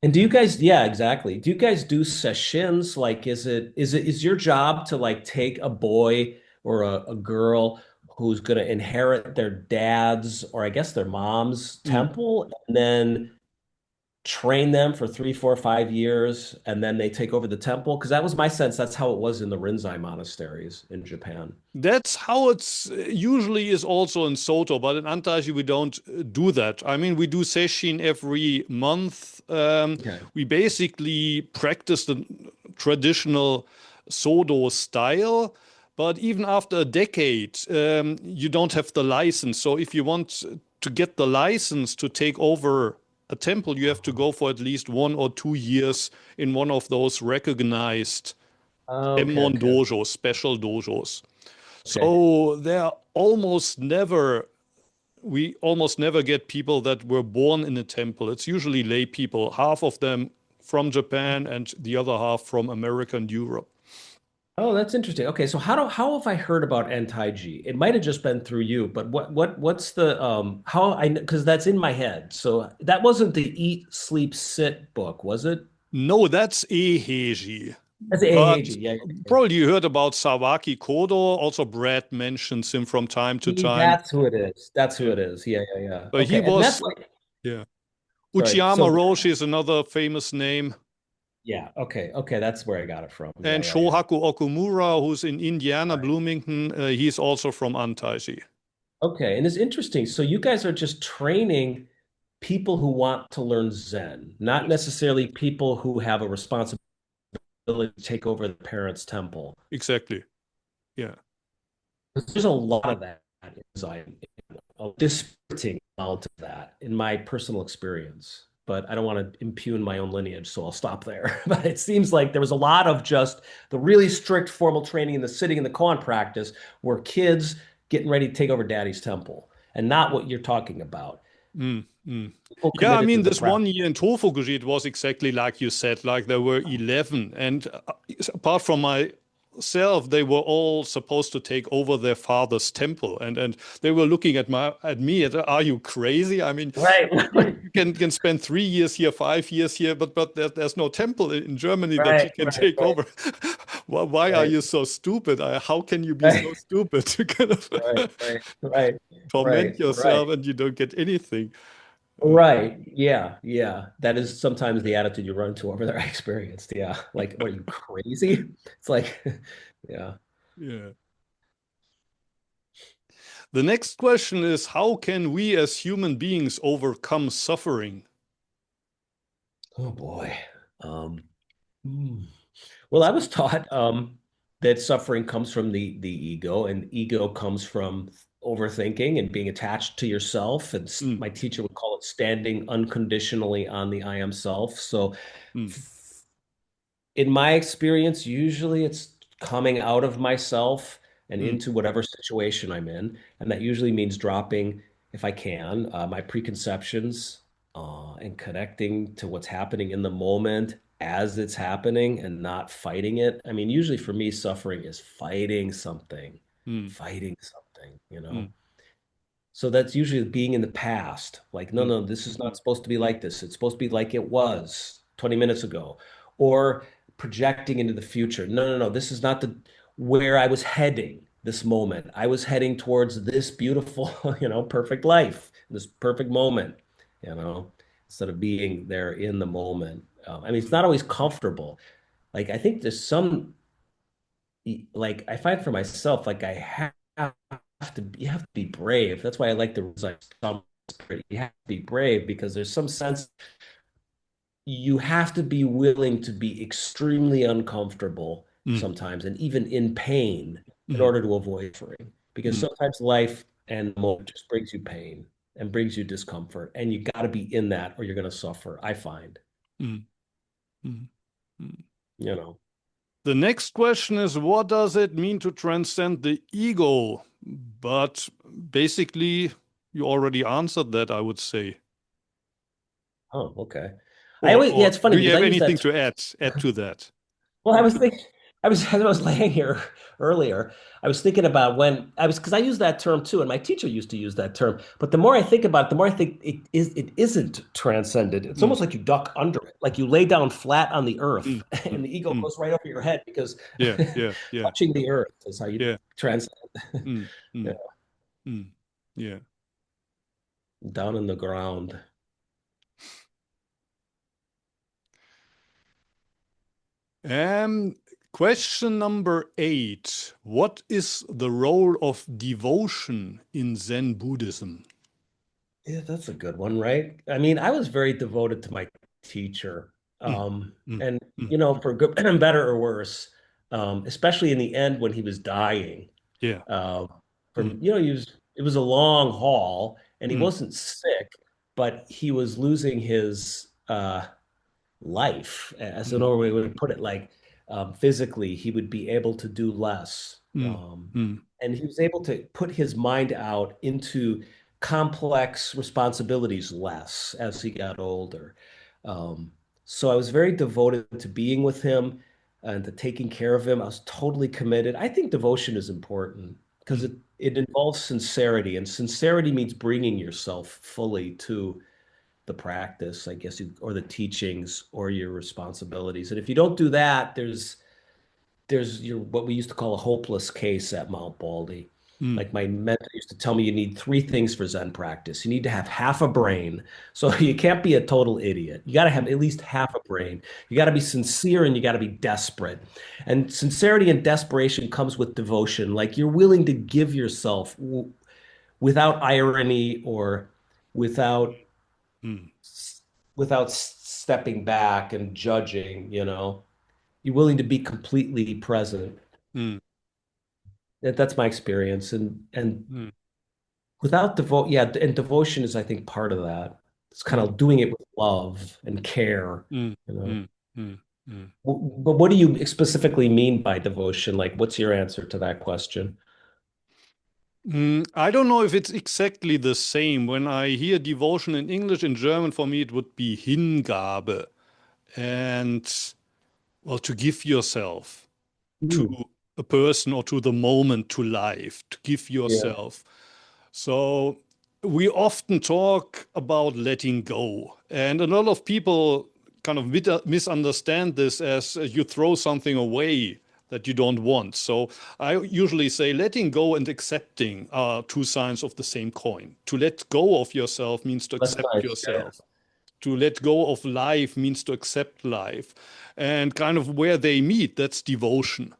And do you guys, yeah, exactly. Do you guys do sessions? Like, is your job to like take a boy or a girl who's going to inherit their dad's or I guess their mom's Mm. temple and then train them for 3, 4, 5 years and then they take over the temple? Because that was my sense. That's how it was in the Rinzai monasteries in Japan. That's how it's usually is also in Soto, but in Antaiji we don't do that. I mean, we do sesshin every month. Okay. We basically practice the traditional Sodo style, but even after a decade, you don't have the license. So if you want to get the license to take over a temple, you have to go for at least 1 or 2 years in one of those recognized Okay, Emmon okay, dojos, special dojos. okay. So we almost never get people that were born in a temple. It's usually lay people. Half of them from Japan and the other half from America and Europe. Oh, that's interesting. Okay, so how have I heard about anti-G? It might have just been through you, but what's the how I because that's in my head. So that wasn't the Eat, Sleep, Sit book, was it? No, that's Eheji. That's But AAG. Yeah, yeah, probably you heard about Sawaki Kodo. Also, Brad mentions him from time to yeah. time. That's who it is. That's who Yeah. it is. Yeah, yeah, yeah. But he Okay, and that's was, like yeah. sorry. Uchiyama So Roshi is another famous name. yeah, okay, okay, that's where I got it from. Yeah, And yeah, yeah. Shohaku Okumura, who's in Indiana, Right. Bloomington, he's also from Antaishi. Okay, and it's interesting. So you guys are just training people who want to learn Zen, not Yes, necessarily people who have a responsibility to take over the parents' temple. exactly. Yeah. There's a lot of that in Zen, a dispiriting amount of that in my personal experience. But I don't want to impugn my own lineage, so I'll stop there. But it seems like there was a lot of just the really strict formal training in the sitting in the koan practice where kids getting ready to take over daddy's temple and not what you're talking about. Mm, mm. People Yeah, I committed to mean, the this practice. one year in Tofuguji, it was exactly like you said, like there were 11. And apart from myself, they were all supposed to take over their father's temple. And they were looking at me, are you crazy? I mean, Right, you can spend 3 years here, 5 years here, but there's no temple in Germany that you right, can right, take right, over. Why are right, you so stupid? How can you be so right, stupid to kind of right, right, right, torment right, right. yourself and you don't get anything? Uh, Right. Yeah. Yeah. That is sometimes the attitude you run into over there. I experienced. Yeah. Like, what are you crazy? It's like, yeah. yeah. The next question is, how can we as human beings overcome suffering? Oh boy. Um, hmm. Well, I was taught that suffering comes from the ego, and ego comes from overthinking and being attached to yourself. And Mm, my teacher would call it standing unconditionally on the I am self. So mm, in my experience, usually it's coming out of myself and mm, into whatever situation I'm in. And that usually means dropping, if I can, my preconceptions and connecting to what's happening in the moment as it's happening and not fighting it. I mean, usually for me, suffering is mm, fighting something, you mm, know? So that's usually being in the past. Like, no, mm, no, this is not supposed to be like this. It's supposed to be like it was 20 minutes ago. Or projecting into the future. No, no, no, this is not the where I was heading this moment. I was heading towards this beautiful, perfect life, this perfect moment, instead of being there in the moment. I mean, it's mm, not always comfortable. Like, I think there's some like I find for myself, like I you have to be brave. That's why I like the like spirit. You have to be brave because there's some sense you have to be willing to be extremely uncomfortable mm, sometimes and even in pain in mm, order to avoid suffering. Because mm, sometimes life and the moment just brings you pain and brings you discomfort, and you got to be in that or you're going to suffer. I find, mm, mm, mm. you know. The next question is, what does it mean to transcend the ego? But basically, you already answered that, I would say. Oh, okay. I Or, always, yeah, or it's funny do you because I have use anything that. to add to that? Well, I was thinking, as I was laying here earlier, I was thinking about when I was, because I use that term too, and my teacher used to use that term. But the more I think about it, the more I think it isn't transcended. It's Mm, almost like you duck under it, like you lay down flat on the earth, mm, mm, and the ego mm. goes right over your head because Yeah, yeah, yeah, touching the earth is how you yeah. transcend. Mm, Yeah, mm, mm. Yeah. down in the ground. Um, Question number 8. What is the role of devotion in Zen Buddhism? Yeah, that's a good one, right? I mean, I was very devoted to my teacher. Mm, mm, And mm. for good better or worse, especially in the end when he was dying. Yeah. Uh, Mm, it was a long haul and he mm, wasn't sick, but he was losing his life, as mm, another way to put it, like physically, he would be able to do less. mm, mm, And he was able to put his mind out into complex responsibilities less as he got older. Um, So I was very devoted to being with him and to taking care of him. I was totally committed. I think devotion is important because mm, it involves sincerity, and sincerity means bringing yourself fully to the practice, I guess, or the teachings or your responsibilities. And if you don't do that, there's your what we used to call a hopeless case at Mount Baldy. mm, Like my mentor used to tell me, you need three things for Zen practice. You need to have half a brain. So you can't be a total idiot. You got to have mm, at least half a brain. You got to be sincere and you got to be desperate. And sincerity and desperation comes with devotion. Like you're willing to give yourself without irony or without mm, stepping back and judging, you know. You're willing to be completely present. mm, That's my experience. And mm, without yeah, and devotion is, I think, part of that. It's kind mm, of doing it with love and care, mm, you know. mm, mm, mm. But what do you specifically mean by devotion? Like, what's your answer to that question? I don't know if it's exactly the same. When I hear devotion in English, in German, for me, it would be Hingabe. And, well, to give yourself to Hmm. a person or to the moment, to life, to give Yeah, yourself. So we often talk about letting go. And a lot of people kind of misunderstand this as you throw something away that you don't want. So I usually say letting go and accepting are two sides of the same coin. To let go of yourself means to that's accept nice. Yeah. yourself. To let go of life means to accept life. And kind of where they meet, that's devotion.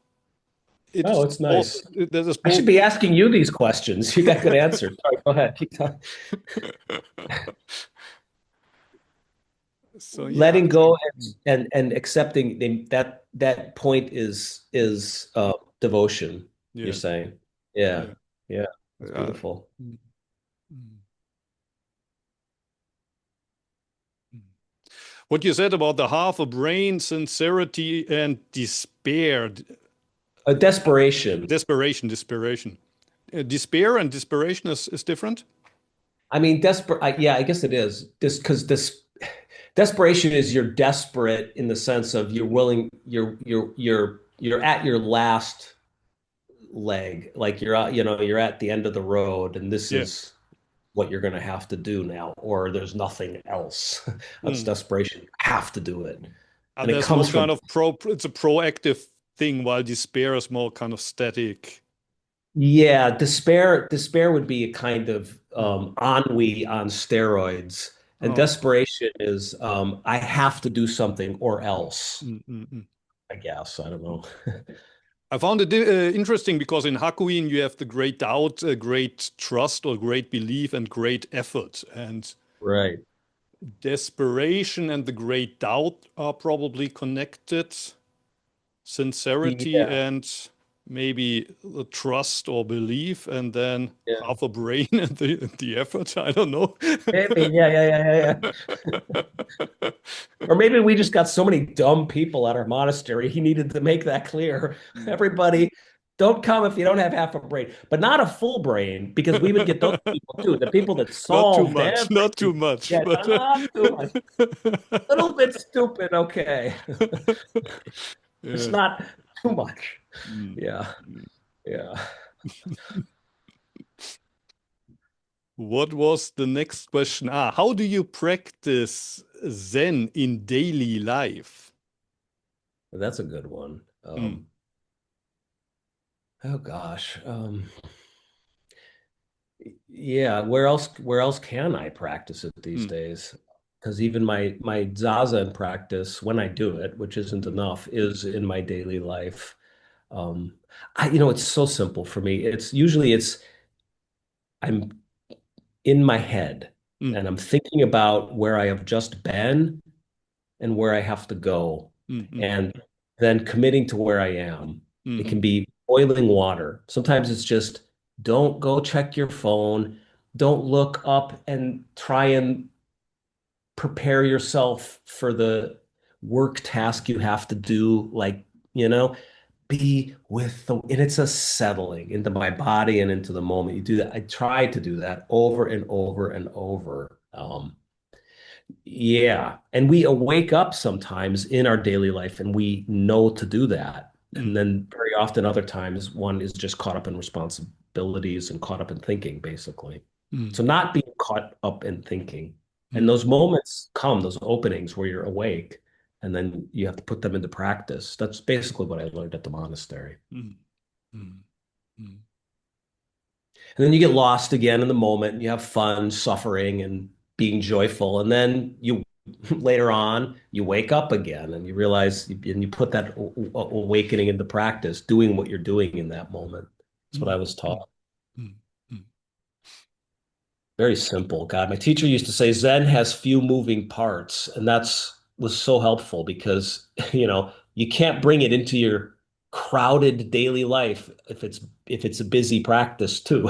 It Oh, is it's both, nice. there is I should both. be asking you these questions. You got good answers. Sorry, go ahead. Keep talking. So yeah. Letting go and accepting that point is devotion, you're Yeah, saying. Yeah. yeah, Yeah. That's yeah. beautiful. Mm, mm, mm. What you said about the half a brain, sincerity, and despair, A desperation. desperation. Despair and desperation is different. I mean, desperate. Yeah, I guess it is. This desperation is you're desperate in the sense of you're willing, you're at your last leg, like you're you know, you're at the end of the road, and this Yeah. is what you're going to have to do now, or there's nothing else. That's Mm. desperation. You have to do it, And and it there's more comes from kind of it's a proactive thing, while despair is more kind of static. yeah. Despair would be a kind of Mm, ennui on steroids, and oh, desperation is I have to do something or else. mm, mm, mm. I guess I don't know. I found it interesting because in Hakuin you have the great doubt, great trust, or great belief, and great effort. And Right. desperation and the great doubt are probably connected. Sincerity Yeah. and maybe the trust or belief, and then Yeah. half a brain and the effort. I don't know. Maybe. Yeah. Yeah. Yeah. Yeah. Yeah. Or maybe we just got so many dumb people at our monastery. He needed to make that clear. Everybody, don't come if you don't have half a brain, but not a full brain, because we would get those people too. The people that Not too solved much, not too everything. much, Yeah, but not too much. A little bit stupid. Okay. It's yeah. not too much. Mm. Yeah. Mm. Yeah. What was the next question? How do you practice Zen in daily life? That's a good one. Mm, Oh gosh. Yeah, where else can I practice it these mm, days? Because even my zazen practice, when I do it, which isn't mm, enough, is in my daily life. Um, it's so simple for me. It's I'm in my head mm, and I'm thinking about where I have just been and where I have to go, mm, mm, and then committing to where I am. It mm, can be boiling water. Sometimes it's just don't go check your phone. Don't look up and try and prepare yourself for the work task you have to do. Like, be with and it's a settling into my body and into the moment. You do that. I try to do that over and over and over. Yeah. And we wake up sometimes in our daily life and we know to do that. And Mm, then very often other times one is just caught up in responsibilities and caught up in thinking, basically. mm, So not being caught up in thinking. And mm, those moments come, those openings where you're awake, and then you have to put them into practice. That's basically what I learned at the monastery. mm, mm, mm, And then you get lost again in the moment and you have fun suffering and being joyful. And then you later on, you wake up again and you realize and you put that awakening into practice, doing what you're doing in that moment. That's what I mm, was mm, taught. mm, mm, Very simple. God, my teacher used to say Zen has few moving parts, and that's was so helpful because you can't bring it into your crowded daily life if it's a busy practice too.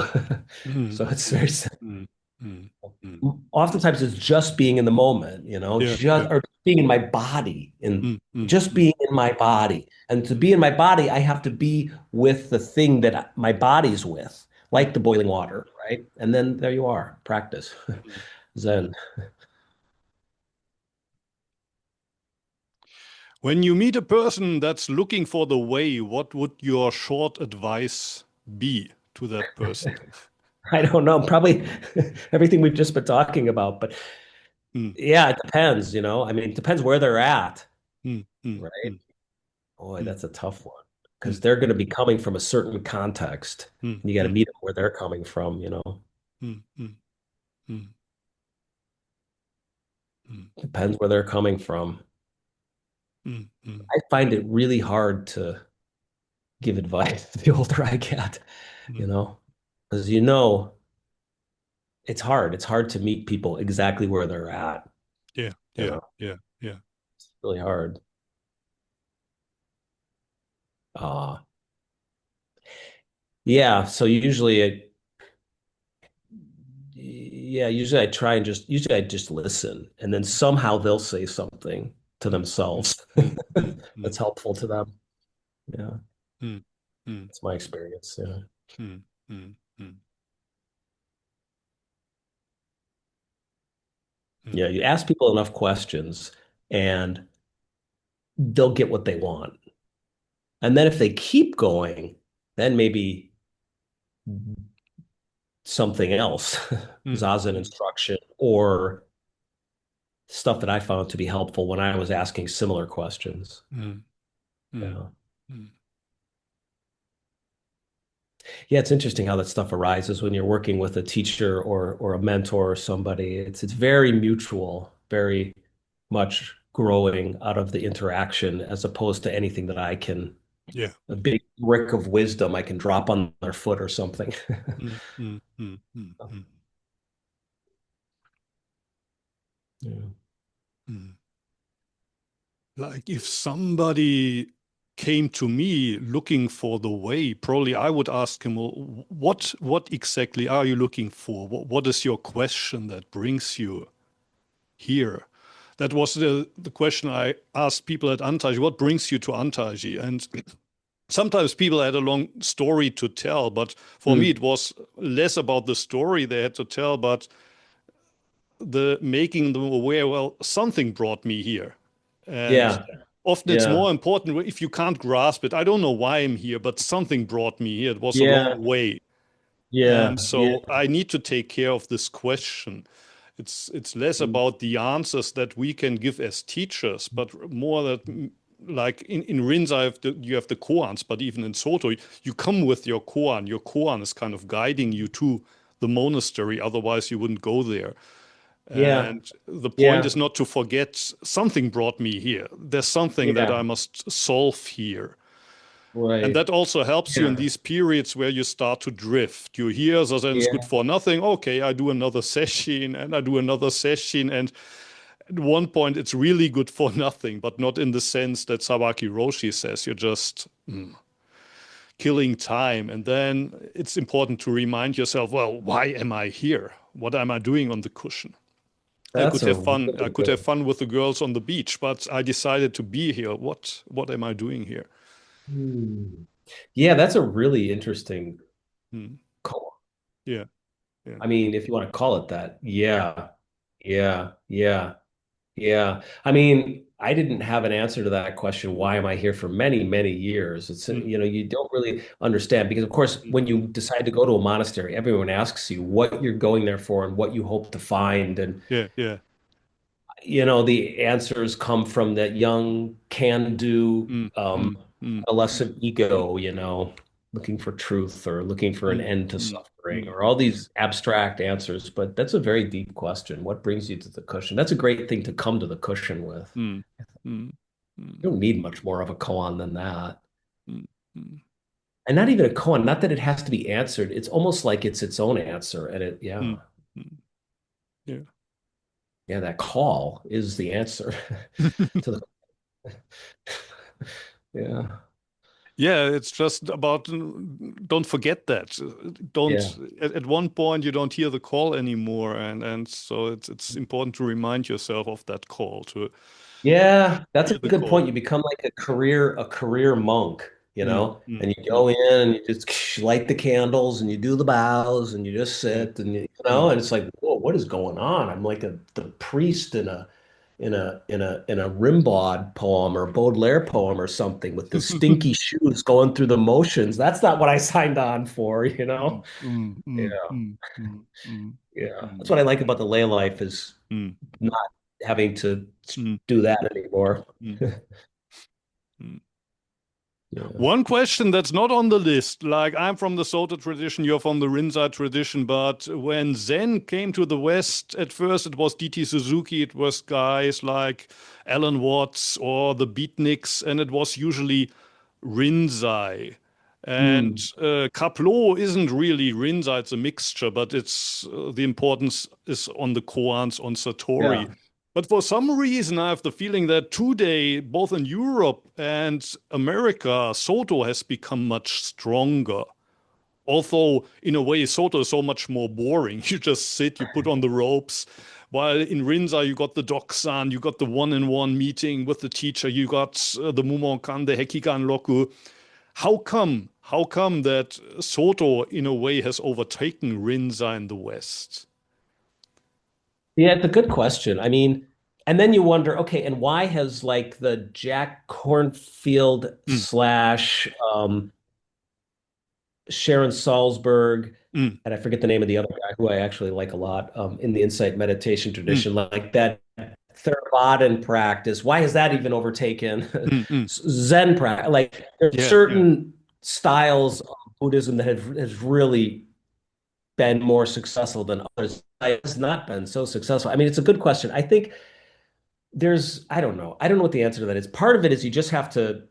mm, So it's very mm, simple. mm, mm, mm. Oftentimes it's just being in the moment, Yeah, yeah. just or being in my body and Mm, mm, just mm, being in my body. And to be in my body, I have to be with the thing that my body's with, mm, like the boiling water, right? And then there you are, practice. mm, mm. Zen. When you meet a person that's looking for the way, what would your short advice be to that person? I don't know, probably everything we've just been talking about, but Mm, yeah, it depends, I mean, it depends where they're at, mm, mm, right? mm, Boy, mm, that's a tough one because mm, they're going to be coming from a certain context mm, and you got to mm, meet them where they're coming from. mm, mm, mm, mm, Depends where they're coming from. mm, mm, I find it really hard to give advice the older I get, you mm. know, because it's hard. It's hard to meet people exactly where they're at, Yeah, you yeah, know. yeah, yeah. It's really hard. Uh yeah, so usually I just listen and then somehow they'll say something to Mm, mm, themselves mm, mm, mm, that's helpful to them. Yeah, mm, mm, that's my experience. Yeah. mm, mm, mm, mm, Yeah, you ask people enough questions and they'll get what they want. And then if they keep going, then maybe something else, mm, zazen mm, instruction or stuff that I found to be helpful when I was asking similar questions. mm, mm, Yeah. mm. Yeah, it's interesting how that stuff arises when you're working with a teacher or a mentor or somebody. It's very mutual, very much growing out of the interaction as opposed to anything that I can Yeah. a big brick of wisdom I can drop on their foot or something. Mm, mm, mm, mm, mm, Yeah. mm. Like if somebody came to me looking for the way, probably I would ask him, well, what exactly are you looking for? What is your question that brings you here? That was the question I asked people at Antaji. What brings you to Antaji? And sometimes people had a long story to tell, but for me Mm. it was less about the story they had to tell, but the making them aware, well, something brought me here. And Yeah. often it's Yeah. more important if you can't grasp it. I don't know why I'm here, but something brought me here. It was a long Yeah. way. And Yeah. Yeah. so I need to take care of this question. It's less Mm. about the answers that we can give as teachers, but more that like in Rinzai you have the koans, but even in Soto, you come with your koan. Your koan is kind of guiding you to the monastery, otherwise you wouldn't go there. Yeah. And the point Yeah. is not to forget something brought me here. There's something that Yeah. I must solve here. And Right. that also helps you in Yeah. these periods where you start to drift. You hear zazen is good Yeah. for nothing. Okay, I do another session and I do another session. And at one point, it's really good for nothing, but not in the sense that Sawaki Roshi says. You're just killing time. And then it's important to remind yourself, well, why am I here? What am I doing on the cushion? I That's could a have fun. I really could have good. fun with the girls on the beach, but I decided to be here. What am I doing here? Hmm. Yeah, that's a really interesting Hmm. call. Yeah, yeah. I mean, if you want to call it that. Yeah. Yeah. Yeah. Yeah. I mean, I didn't have an answer to that question. Why am I here for many, many years? It's, Mm, you don't really understand because, of course, mm. when you decide to go to a monastery, everyone asks you what you're going there for and what you hope to find. And, Yeah, yeah. the answers come from that young, can-do, Mm, mm, mm, adolescent ego, looking for truth or looking for an mm, end to mm, suffering mm, or all mm, these abstract answers. But that's a very deep question. What brings you to the cushion? That's a great thing to come to the cushion with. mm, mm, mm, You don't need much more of a koan than that. mm, mm, And not even a koan, not that it has to be answered. It's almost like it's its own answer. And yeah, mm, mm. Yeah. yeah, that call is the answer to the, yeah, Yeah, it's just about don't forget that. Don't yeah. at one point you don't hear the call anymore, and so it's important to remind yourself of that call to Yeah, that's hear a the good point. call. You become like a career monk, Mm, mm, and you mm, go in and you just light the candles and you do the bows and you just mm, sit and mm, and it's like, whoa, what is going on? I'm like the priest in a Rimbaud poem or Baudelaire poem or something with the stinky shoes going through the motions. That's not what I signed on for. mm, mm, Yeah, mm, mm, mm, mm, yeah. That's what mm, I like about the lay life is mm, not having to mm, do that anymore. mm, mm. Yeah. One question that's not on the list, like I'm from the Soto tradition, you're from the Rinzai tradition, but when Zen came to the West, at first it was D.T. Suzuki, it was guys like Alan Watts or the Beatniks, and it was usually Rinzai. And Hmm. Kaplo isn't really Rinzai, it's a mixture, but it's the importance is on the koans, on Yeah. Satori. But for some reason, I have the feeling that today, both in Europe and America, Soto has become much stronger. Although, in a way, Soto is so much more boring. You just sit, you put on the ropes. While in Rinza, you got the Doksan, you got the one-on-one meeting with the teacher, you got the Mumonkan, the Hekigan Roku. How come? How come that Soto, in a way, has overtaken Rinza in the West? Yeah, it's a good question. I mean, and then you wonder, okay, and why has like the Jack Cornfield Mm, slash Sharon Salzberg, mm, and I forget the name of the other guy who I actually like a lot in the insight meditation mm, tradition, like that Theravadan practice. Why has that even overtaken mm, mm. Zen practice? Like there's Yeah, yeah. certain styles of Buddhism that have has really been more successful than others. It has not been so successful. I mean, it's a good question. I think I don't know. I don't know what the answer to that is. Part of it is you just have to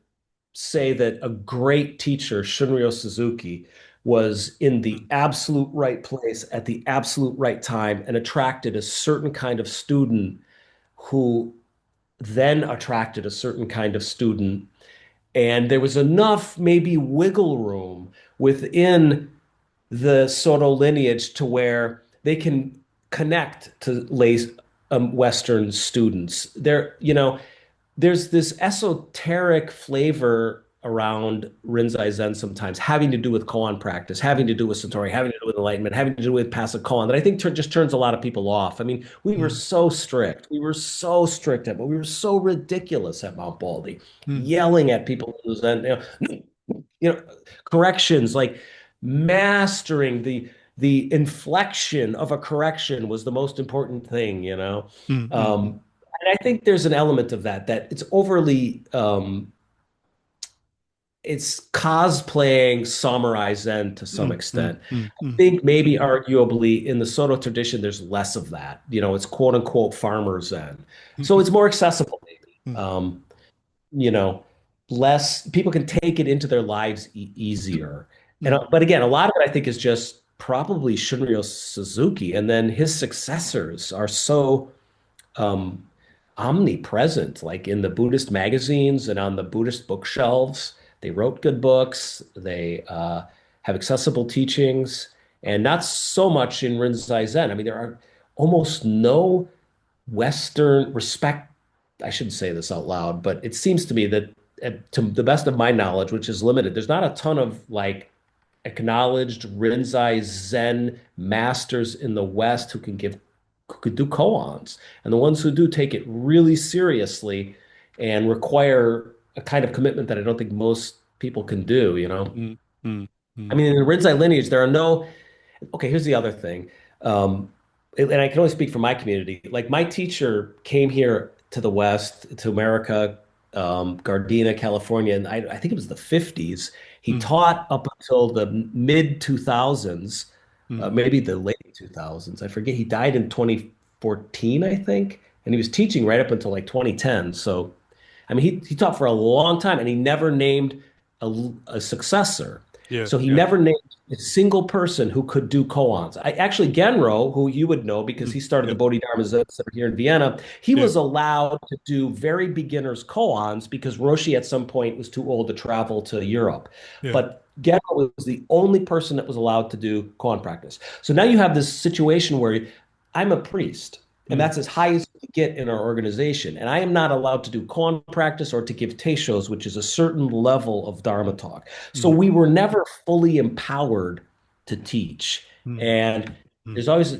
say that a great teacher, Shunryo Suzuki, was in the Mm, absolute right place at the absolute right time and attracted a certain kind of student who then attracted a certain kind of student. And there was enough, maybe, wiggle room within the Soto lineage to where they can connect to Western students. There's this esoteric flavor around Rinzai Zen sometimes, having to do with koan practice, having to do with mm, Satori, having to do with enlightenment, having to do with passive koan that I think just turns a lot of people off. I mean, we were mm, so strict. We were so strict but we were so ridiculous at Mount Baldy, mm, yelling at people in Zen, you know, corrections, like mastering the inflection of a correction was the most important thing. mm, mm, Um, and I think there's an element of that it's overly it's cosplaying samurai zen to some mm, mm, extent. mm, I mm, think maybe arguably in the Soto tradition, there's less of that. It's quote unquote farmer zen. So it's more accessible, maybe. mm, You know, less people can take it into their lives easier. And mm, but again, a lot of it I think is just probably Shunryo Suzuki, and then his successors are so um, omnipresent, like in the Buddhist magazines and on the Buddhist bookshelves. They wrote good books. They have accessible teachings, and not so much in Rinzai Zen. I mean, there are almost no Western respect. I shouldn't say this out loud, but it seems to me that, to the best of my knowledge, which is limited, there's not a ton of like acknowledged Rinzai Zen masters in the West who can give who could do koans. And the ones who do take it really seriously and require a kind of commitment that I don't think most people can do, you know? mm, mm, I mm, mean, in the Rinzai lineage, there are no, okay, here's the other thing. Um, and I can only speak for my community. Like my teacher came here to the West, to America, Gardena, California, and I think it was the 50s. He mm, taught up until the mid 2000s, mm, maybe the late 2000s. I forget. He died in 2014, I think, and he was teaching right up until like 2010. So, I mean, he taught for a long time, and he never named a successor. yeah, So he yeah. never named a single person who could do koans. I actually Genro, who you would know because Mm, he started yeah, the Bodhidharma Zen Center here in Vienna, he yeah, was allowed to do very beginners koans because Roshi at some point was too old to travel to Europe. yeah. But Genro was the only person that was allowed to do koan practice. So now you have this situation where I'm a priest, and Mm, that's as high as we get in our organization. And I am not allowed to do koan practice or to give teishos, which is a certain level of Dharma talk. So mm, we were never fully empowered to teach. mm, And mm, there's always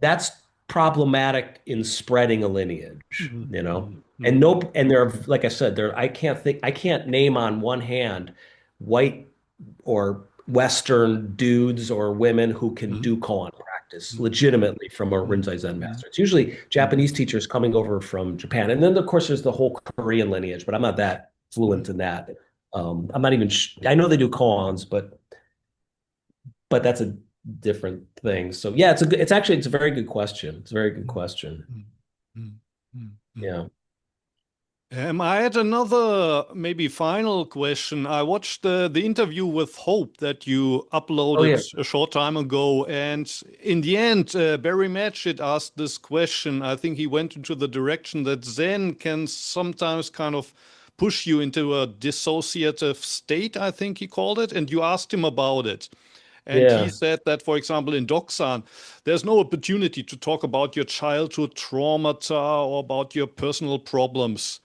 that's problematic in spreading a lineage, mm, you know. mm, And mm, nope, and there are, like I said, there I can't name on one hand white or Western dudes or women who can mm, do koan practice mm, legitimately from a mm, Rinzai Zen mm, master. It's usually mm, Japanese teachers coming over from Japan. And then, of course, there's the whole Korean lineage, but I'm not that mm, fluent in that. I'm not even, I know they do koans, but that's a different thing. So yeah, it's actually, it's a very good question. It's a very good mm, question. mm, mm, mm, mm. Yeah. I had another maybe final question. I watched the interview with Hope that you Oh uploaded yeah. a short time ago, and in the end, Barry Matchett asked this question. I think he went into the direction that Zen can sometimes kind of push you into a dissociative state, I think he called it, and you asked him about it. And he Yeah. said that, for example, in Doksan, there's no opportunity to talk about your childhood traumata or about your personal problems.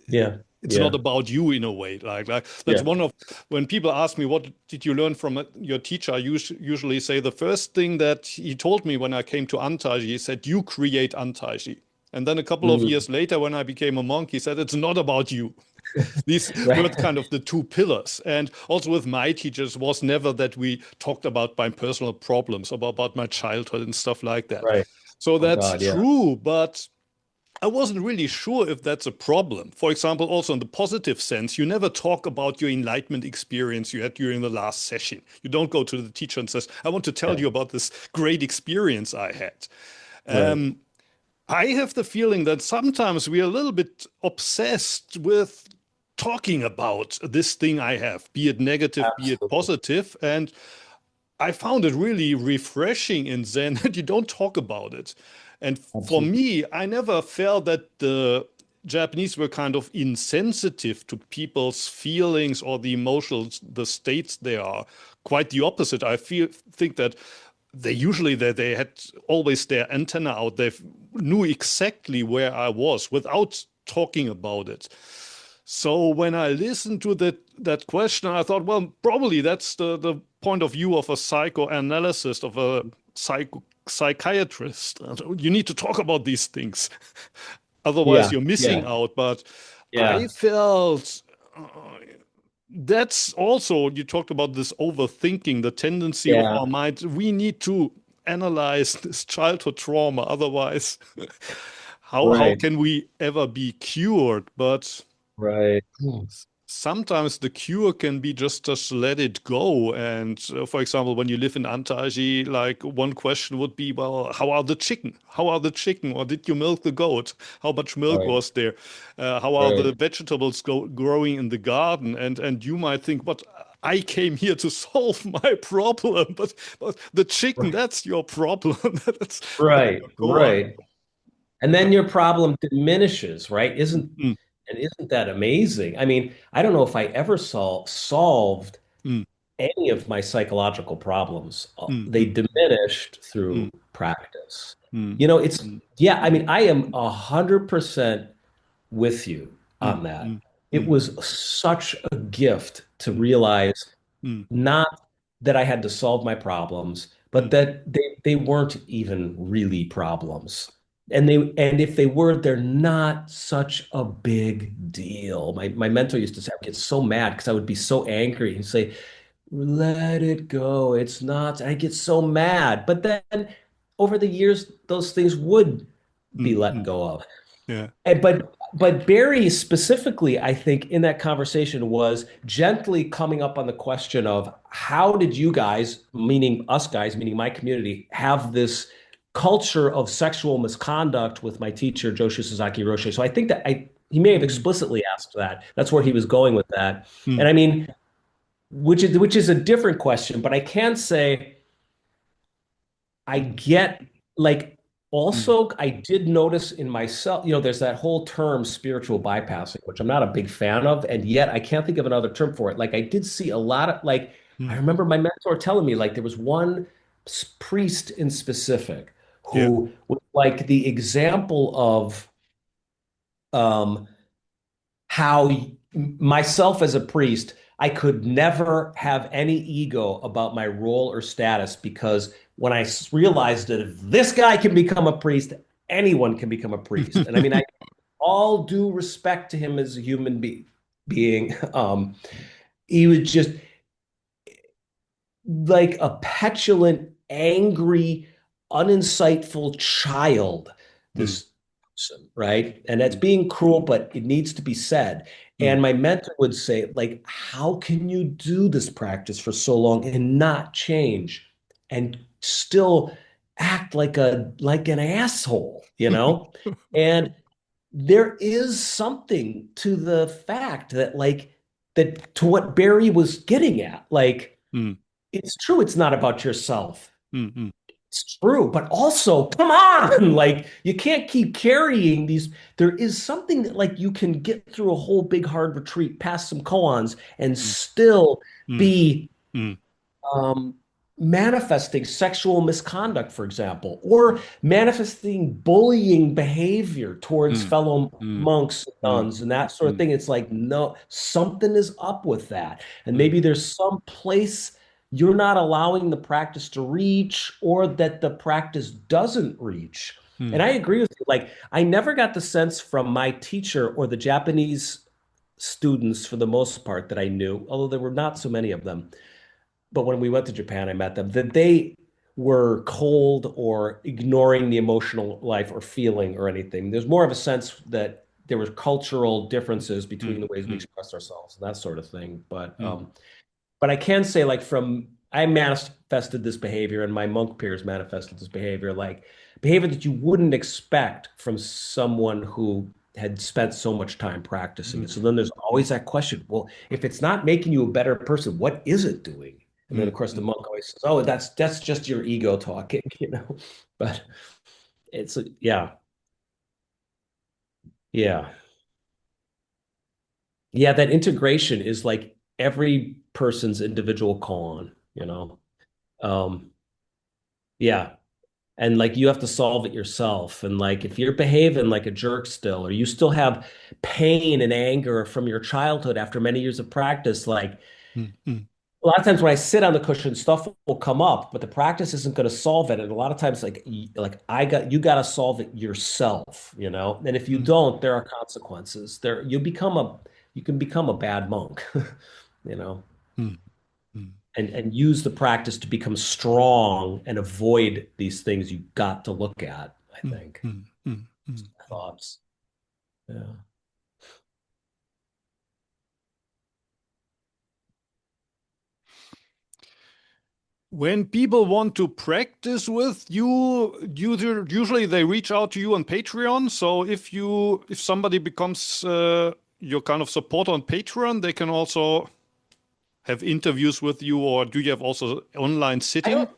Yeah. It's not Yeah. about you in a way. Like that's Yeah. one of when people ask me what did you learn from your teacher, I usually say the first thing that he told me when I came to Antaiji, he said, "You create Antaiji." And then a couple of Mm. years later, when I became a monk, he said, "It's not about you." These were Right. kind of the two pillars. And also with my teachers was never that we talked about my personal problems, about my childhood and stuff like that. Right. So Oh that's God. Yeah. true, but I wasn't really sure if that's a problem. For example, also in the positive sense, you never talk about your enlightenment experience you had during the last session. You don't go to the teacher and says, "I want to tell Yeah. you about this great experience I had." Right. Um, I have the feeling that sometimes we are a little bit obsessed with talking about this thing I have, be it negative, be it Absolutely. positive. And I found it really refreshing in Zen that you don't talk about it. And for Absolutely. me, I never felt that the Japanese were kind of insensitive to people's feelings or the emotions, the states they are. Quite the opposite. Think that they had always their antenna out. They knew exactly where I was without talking about it. So when I listened to that question, I thought, well, probably that's the point of view of a psychoanalyst, of a psychiatrist. You need to talk about these things, otherwise Yeah. you're missing Yeah. out. But I Yeah. felt uh, that's also you talked about this overthinking, the tendency of Yeah. our mind. We need to analyze this childhood trauma, otherwise, how Right. can we ever be cured? But Right. sometimes the cure can be just let it go. And for example, when you live in Antaji, like one question would be, well, how are the chicken? How are the chicken? Or did you milk the goat? How much milk Right. was there? How are the Right. vegetables growing in the garden? And you might think, but I came here to solve my problem, but the chicken, Right. that's your problem. That's Right. your core. Right. And then your problem diminishes, right? Mm, Isn't that amazing? I mean, I don't know if I ever solved mm, any of my psychological problems. mm, They mm, diminished mm, through practice. mm, You know, it's mm, yeah, I mean, I am 100% with you mm, on that. mm, It mm, was such a gift to mm, realize mm, not that I had to solve my problems, but that they weren't even really problems. And if they were, they're not such a big deal. My mentor used to say, I would get so mad because I would be so angry and say, let it go. It's not. I get so mad. But then over the years, those things would be mm, let mm, go of. yeah. And, but Barry specifically, I think, in that conversation was gently coming up on the question of how did you guys, meaning us guys, meaning my community, have this culture of sexual misconduct with my teacher, Joshu Suzaki Roshi. So I think that he may have Mm, explicitly asked that. That's where he mm, was going with that. And mm, I mean, which is a different question, but I can say I get like mm, also I did notice in myself, there's that whole term spiritual bypassing, which I'm not a big fan of, and yet I can't think of another term for it. Like I did see a lot of like I mm, remember my mentor telling me like there was one priest in specific yeah. who was like the example of um how myself as a priest, I could never have any ego about my role or status because when I realized that if this guy can become a priest, anyone can become a priest. And I mean, I all due respect to him as a human being. He was just like a petulant, angry, uninsightful child, Mm, this person, right? And that's mm, being cruel, but it needs to be said. mm, And my mentor would say, like, how can you do this practice for so long and not change and still act like an asshole, you know? And there is something to the fact that that to what Barry was getting at, like mm, it's true it's not about yourself. mm, mm, It's true, but also, come on, like you can't keep carrying these. There is something that like you can get through a whole big hard retreat past some koans and mm, still mm, be mm, um, manifesting sexual misconduct, for example, or manifesting bullying behavior towards mm, fellow mm, monks and mm, nuns and that sort of mm, thing. It's like, no, something is up with that. And mm, maybe there's some place you're not allowing the practice to reach or that the practice doesn't reach. And mm, I agree with you. Like, I never got the sense from my teacher or the Japanese students for the most part that I knew, although there were not so many of them, but when we went to Japan, I met them, that they were cold or ignoring the emotional life or feeling or anything. There's more of a sense that there were cultural differences between mm, the ways we mm, express ourselves and that sort of thing. mm, But I can say, like, from I manifested this behavior, and my monk peers manifested this behavior, like behavior that you wouldn't expect from someone who had spent so much time practicing mm, it. So then there's always that question, well, if it's not making you a better person, what is it doing? And then mm, of course the mm. monk always says, "Oh, that's just your ego talking," you know. But it's yeah, yeah, yeah. That integration is like every person's individual koan, you know. Um, yeah, and like you have to solve it yourself. And like if you're behaving like a jerk still, or you still have pain and anger from your childhood after many years of practice, like Mm, mm, a lot of times when I sit on the cushion, stuff will come up, but the practice isn't going to solve it. And a lot of times, like you got to solve it yourself, you know. And if you mm, don't, there are consequences. You can become a bad monk, you know, mm, mm, and use the practice to become strong and avoid these things you got to look at, I mm, think. mm, mm, mm, mm. Thoughts. Yeah. When people want to practice with you, usually they reach out to you on Patreon. So if somebody becomes your kind of support on Patreon, they can also have interviews with you, or do you have also online I sitting?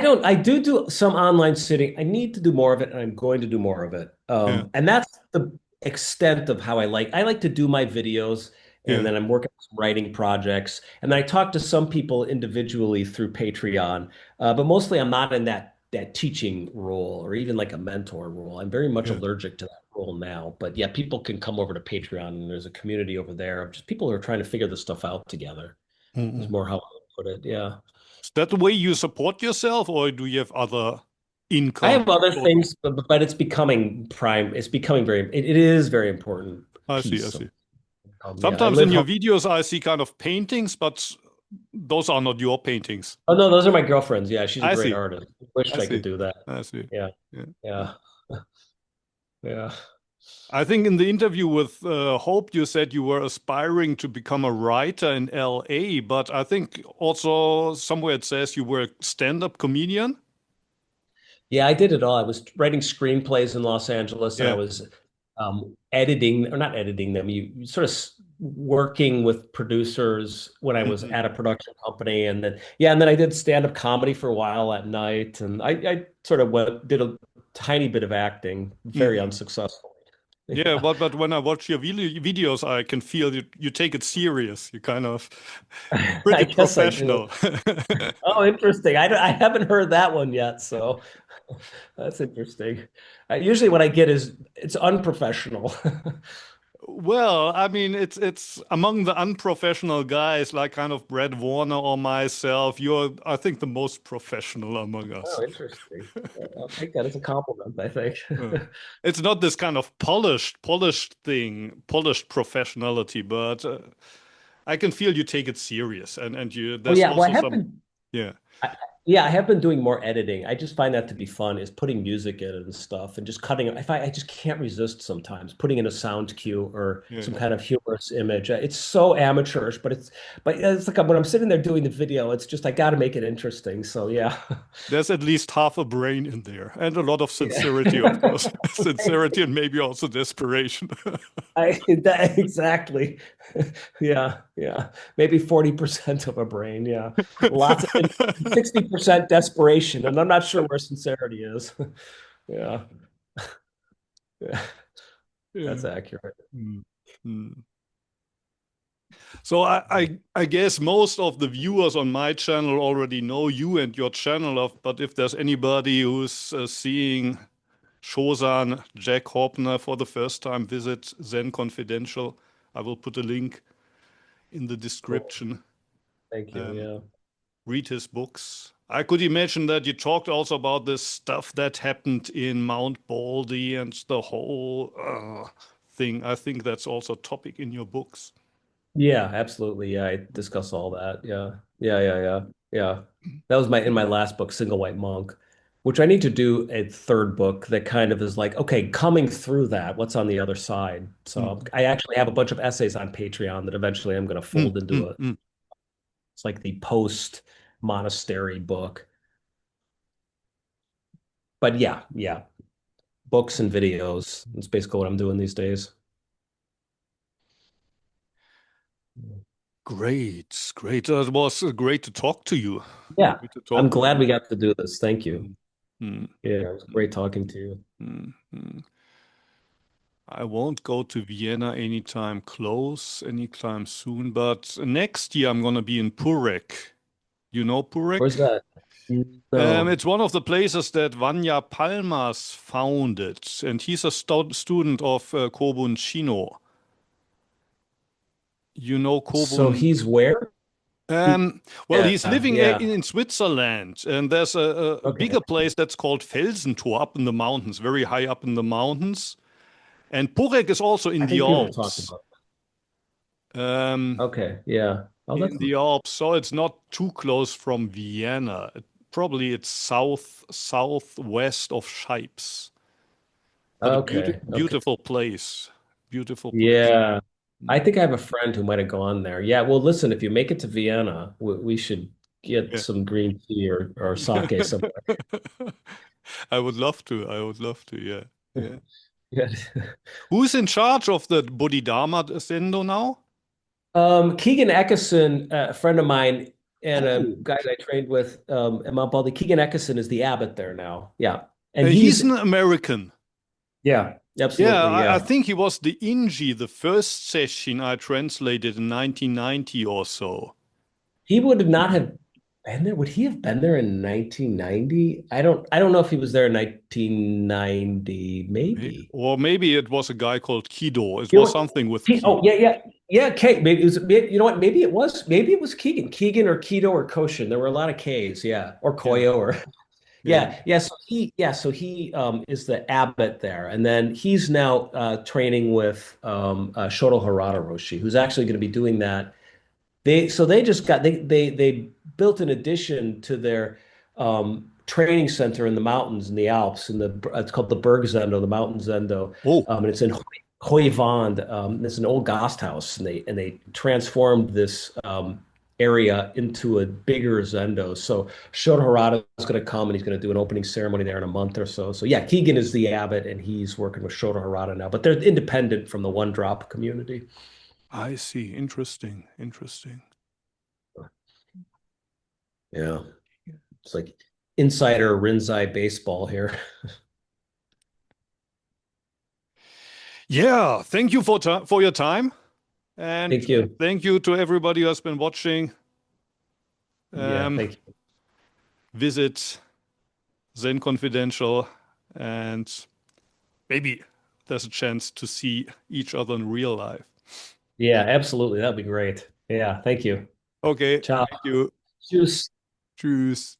don't I do some online sitting. I need to do more of it, and I'm going to do more of it. Yeah, And that's the extent of how I like to do my videos, and yeah, then I'm working on some writing projects, and then I talk to some people individually through Patreon. But mostly I'm not in that teaching role or even like a mentor role. I'm very much yeah. allergic to that role now. But yeah, people can come over to Patreon, and there's a community over there of just people who are trying to figure this stuff out together. Is Mm, more how I would put it. Yeah. Is that the way you support yourself, or do you have other I income? have other things, but it's becoming prime. It's becoming it is very important I see, I piece of see. income. Yeah, I Sometimes in live your home. videos, I see kind of paintings, but those are not your paintings. Oh no, those are my girlfriends. Yeah, she's a I great see, artist. Wish I I could see, do that. I see. Yeah, Yeah. yeah, yeah. I think in the interview with Hope, you said you were aspiring to become a writer in LA, but I think also somewhere it says you were a stand-up comedian. Yeah, I did it all. I was writing screenplays in Los Angeles, and I Yeah. was editing or not editing them. You sort of working with producers when I was Mhm. at a production company, and then yeah, and then I did stand-up comedy for a while at night, and I sort of did a tiny bit of acting, very Mhm. unsuccessfully. Yeah, Yeah, but when I watch your videos, I can feel you take it serious. You kind of I pretty guess I do. professional. Oh, interesting. I haven't heard that one yet, so that's interesting. Usually, what I get is it's unprofessional. Well, I mean, it's among the unprofessional guys, like kind of Brad Warner or myself. You're, I think, the most professional among us. Oh, interesting. I'll take that as a compliment, I think. Uh, It's not this kind of polished thing, polished professionality, but I can feel you take it serious, and you. Oh There's yeah, well I also have some, been yeah, I, yeah, I have been doing more editing. I just find that to be fun, is putting music in and stuff and just cutting it. I just can't resist sometimes putting in a sound cue or yeah, some yeah. kind of humorous image. It's so amateurish, but it's like when I'm sitting there doing the video, it's just I got to make it interesting. So yeah. There's at least half a brain in there, and a lot of Yeah. sincerity, of course. Sincerity and maybe also desperation. Exactly. Yeah, yeah. Maybe 40% of a brain. Yeah. Lots of 60% desperation. And I'm not sure where sincerity is. Yeah. Yeah. Yeah. That's accurate. Mm. Mm. So I guess most of the viewers on my channel already know you and your channel of, but if there's anybody who's seeing Shozan Jack Hopner for the first time, visit Zen Confidential. I will put a link in the Cool. description. Thank you. Um, Yeah. read his books. I could imagine that you talked also about this stuff that happened in Mount Baldy and the whole thing. I think that's also a topic in your books. Yeah, absolutely. Yeah, I discuss all that. Yeah. Yeah, yeah, yeah. Yeah. That was my in my last book, Single White Monk, which I need to do a third book that kind of is like, okay, coming through that, what's on the other side? So Mm, I actually have a bunch of essays on Patreon that eventually I'm going to mm, fold into mm, a mm. it's like the post monastery book. But yeah, yeah, books and videos. That's basically what I'm doing these days. Great, great. It was great to talk to you. Yeah, Great to I'm talk with glad you. we got to do this. Thank you. Mm, mm, Yeah, it was great mm, talking to you. mm, mm. I won't go to Vienna anytime soon, but next year I'm gonna be in Purek. You know Where's Purek? that? No. It's one of the places that Vanya Palmas founded, and he's a student of Kobun Chino. You know So Kobun? he's where? Um, well, Yeah, he's living yeah. in Switzerland, and there's a Okay. bigger place that's called Felsentor up in the mountains, very high up in the mountains. And Purek is also in I the think people have talked Alps. about Um, it. Okay, yeah. Oh, in that's the Alps, so it's not too close from Vienna. Probably it's southwest of Scheips, but a okay. Okay. beautiful place. Beautiful place. Yeah. I Mm. think I have a friend who might have gone there. Yeah. Well, listen, if you make it to Vienna, we should get Yeah. some green tea or sake somewhere. I would love to. I would love to. Yeah. Yeah. Yeah. Who's in charge of the Bodhidharma Sendo now? Keegan Eckerson, a friend of mine and a Oh, guy that I trained with at Mount Baldy. Keegan Eckerson is the abbot there now. Yeah. And he's he's, an American. yeah, Yeah, absolutely. I Yeah. think he was the Inji, the first session I translated in 1990 or so. He would not have been there. Would he have been there in 1990? I don't know if he was there in 1990. Maybe. Or maybe it was a guy called Kido. It You was know, something with Ki. oh yeah, yeah. Yeah, K. Maybe it was. You know what? Maybe it was Keegan. Keegan or Keto or Koshin. There were a lot of Ks. Yeah, or Yeah, Koyo or yeah. yeah. So he is the abbot there, and then he's now training with Shoto Harada Roshi, who's actually going to be doing that. They just got they built an addition to their training center in the mountains in the Alps, in the it's called the Berg Zendo, the Mountain Zendo, Oh, and it's in Hooivand. It's an old Gasthaus, and they transformed this area into a bigger Zendo. So Shoto Harada is going to come and he's going to do an opening ceremony there in a month or so. So yeah, Keegan is the abbot and he's working with Shoto Harada now, but they're independent from the One Drop community. I see. Interesting. Interesting. Yeah. It's like insider Rinzai baseball here. Yeah. Thank you for your time, and Thank you. thank you to everybody who has been watching. Yeah, Um, thank you. Visit Zen Confidential, and maybe there's a chance to see each other in real life. Yeah, absolutely. That'd be great. Yeah, thank you. Okay. Ciao. Thank you. Tschüss. Tschüss.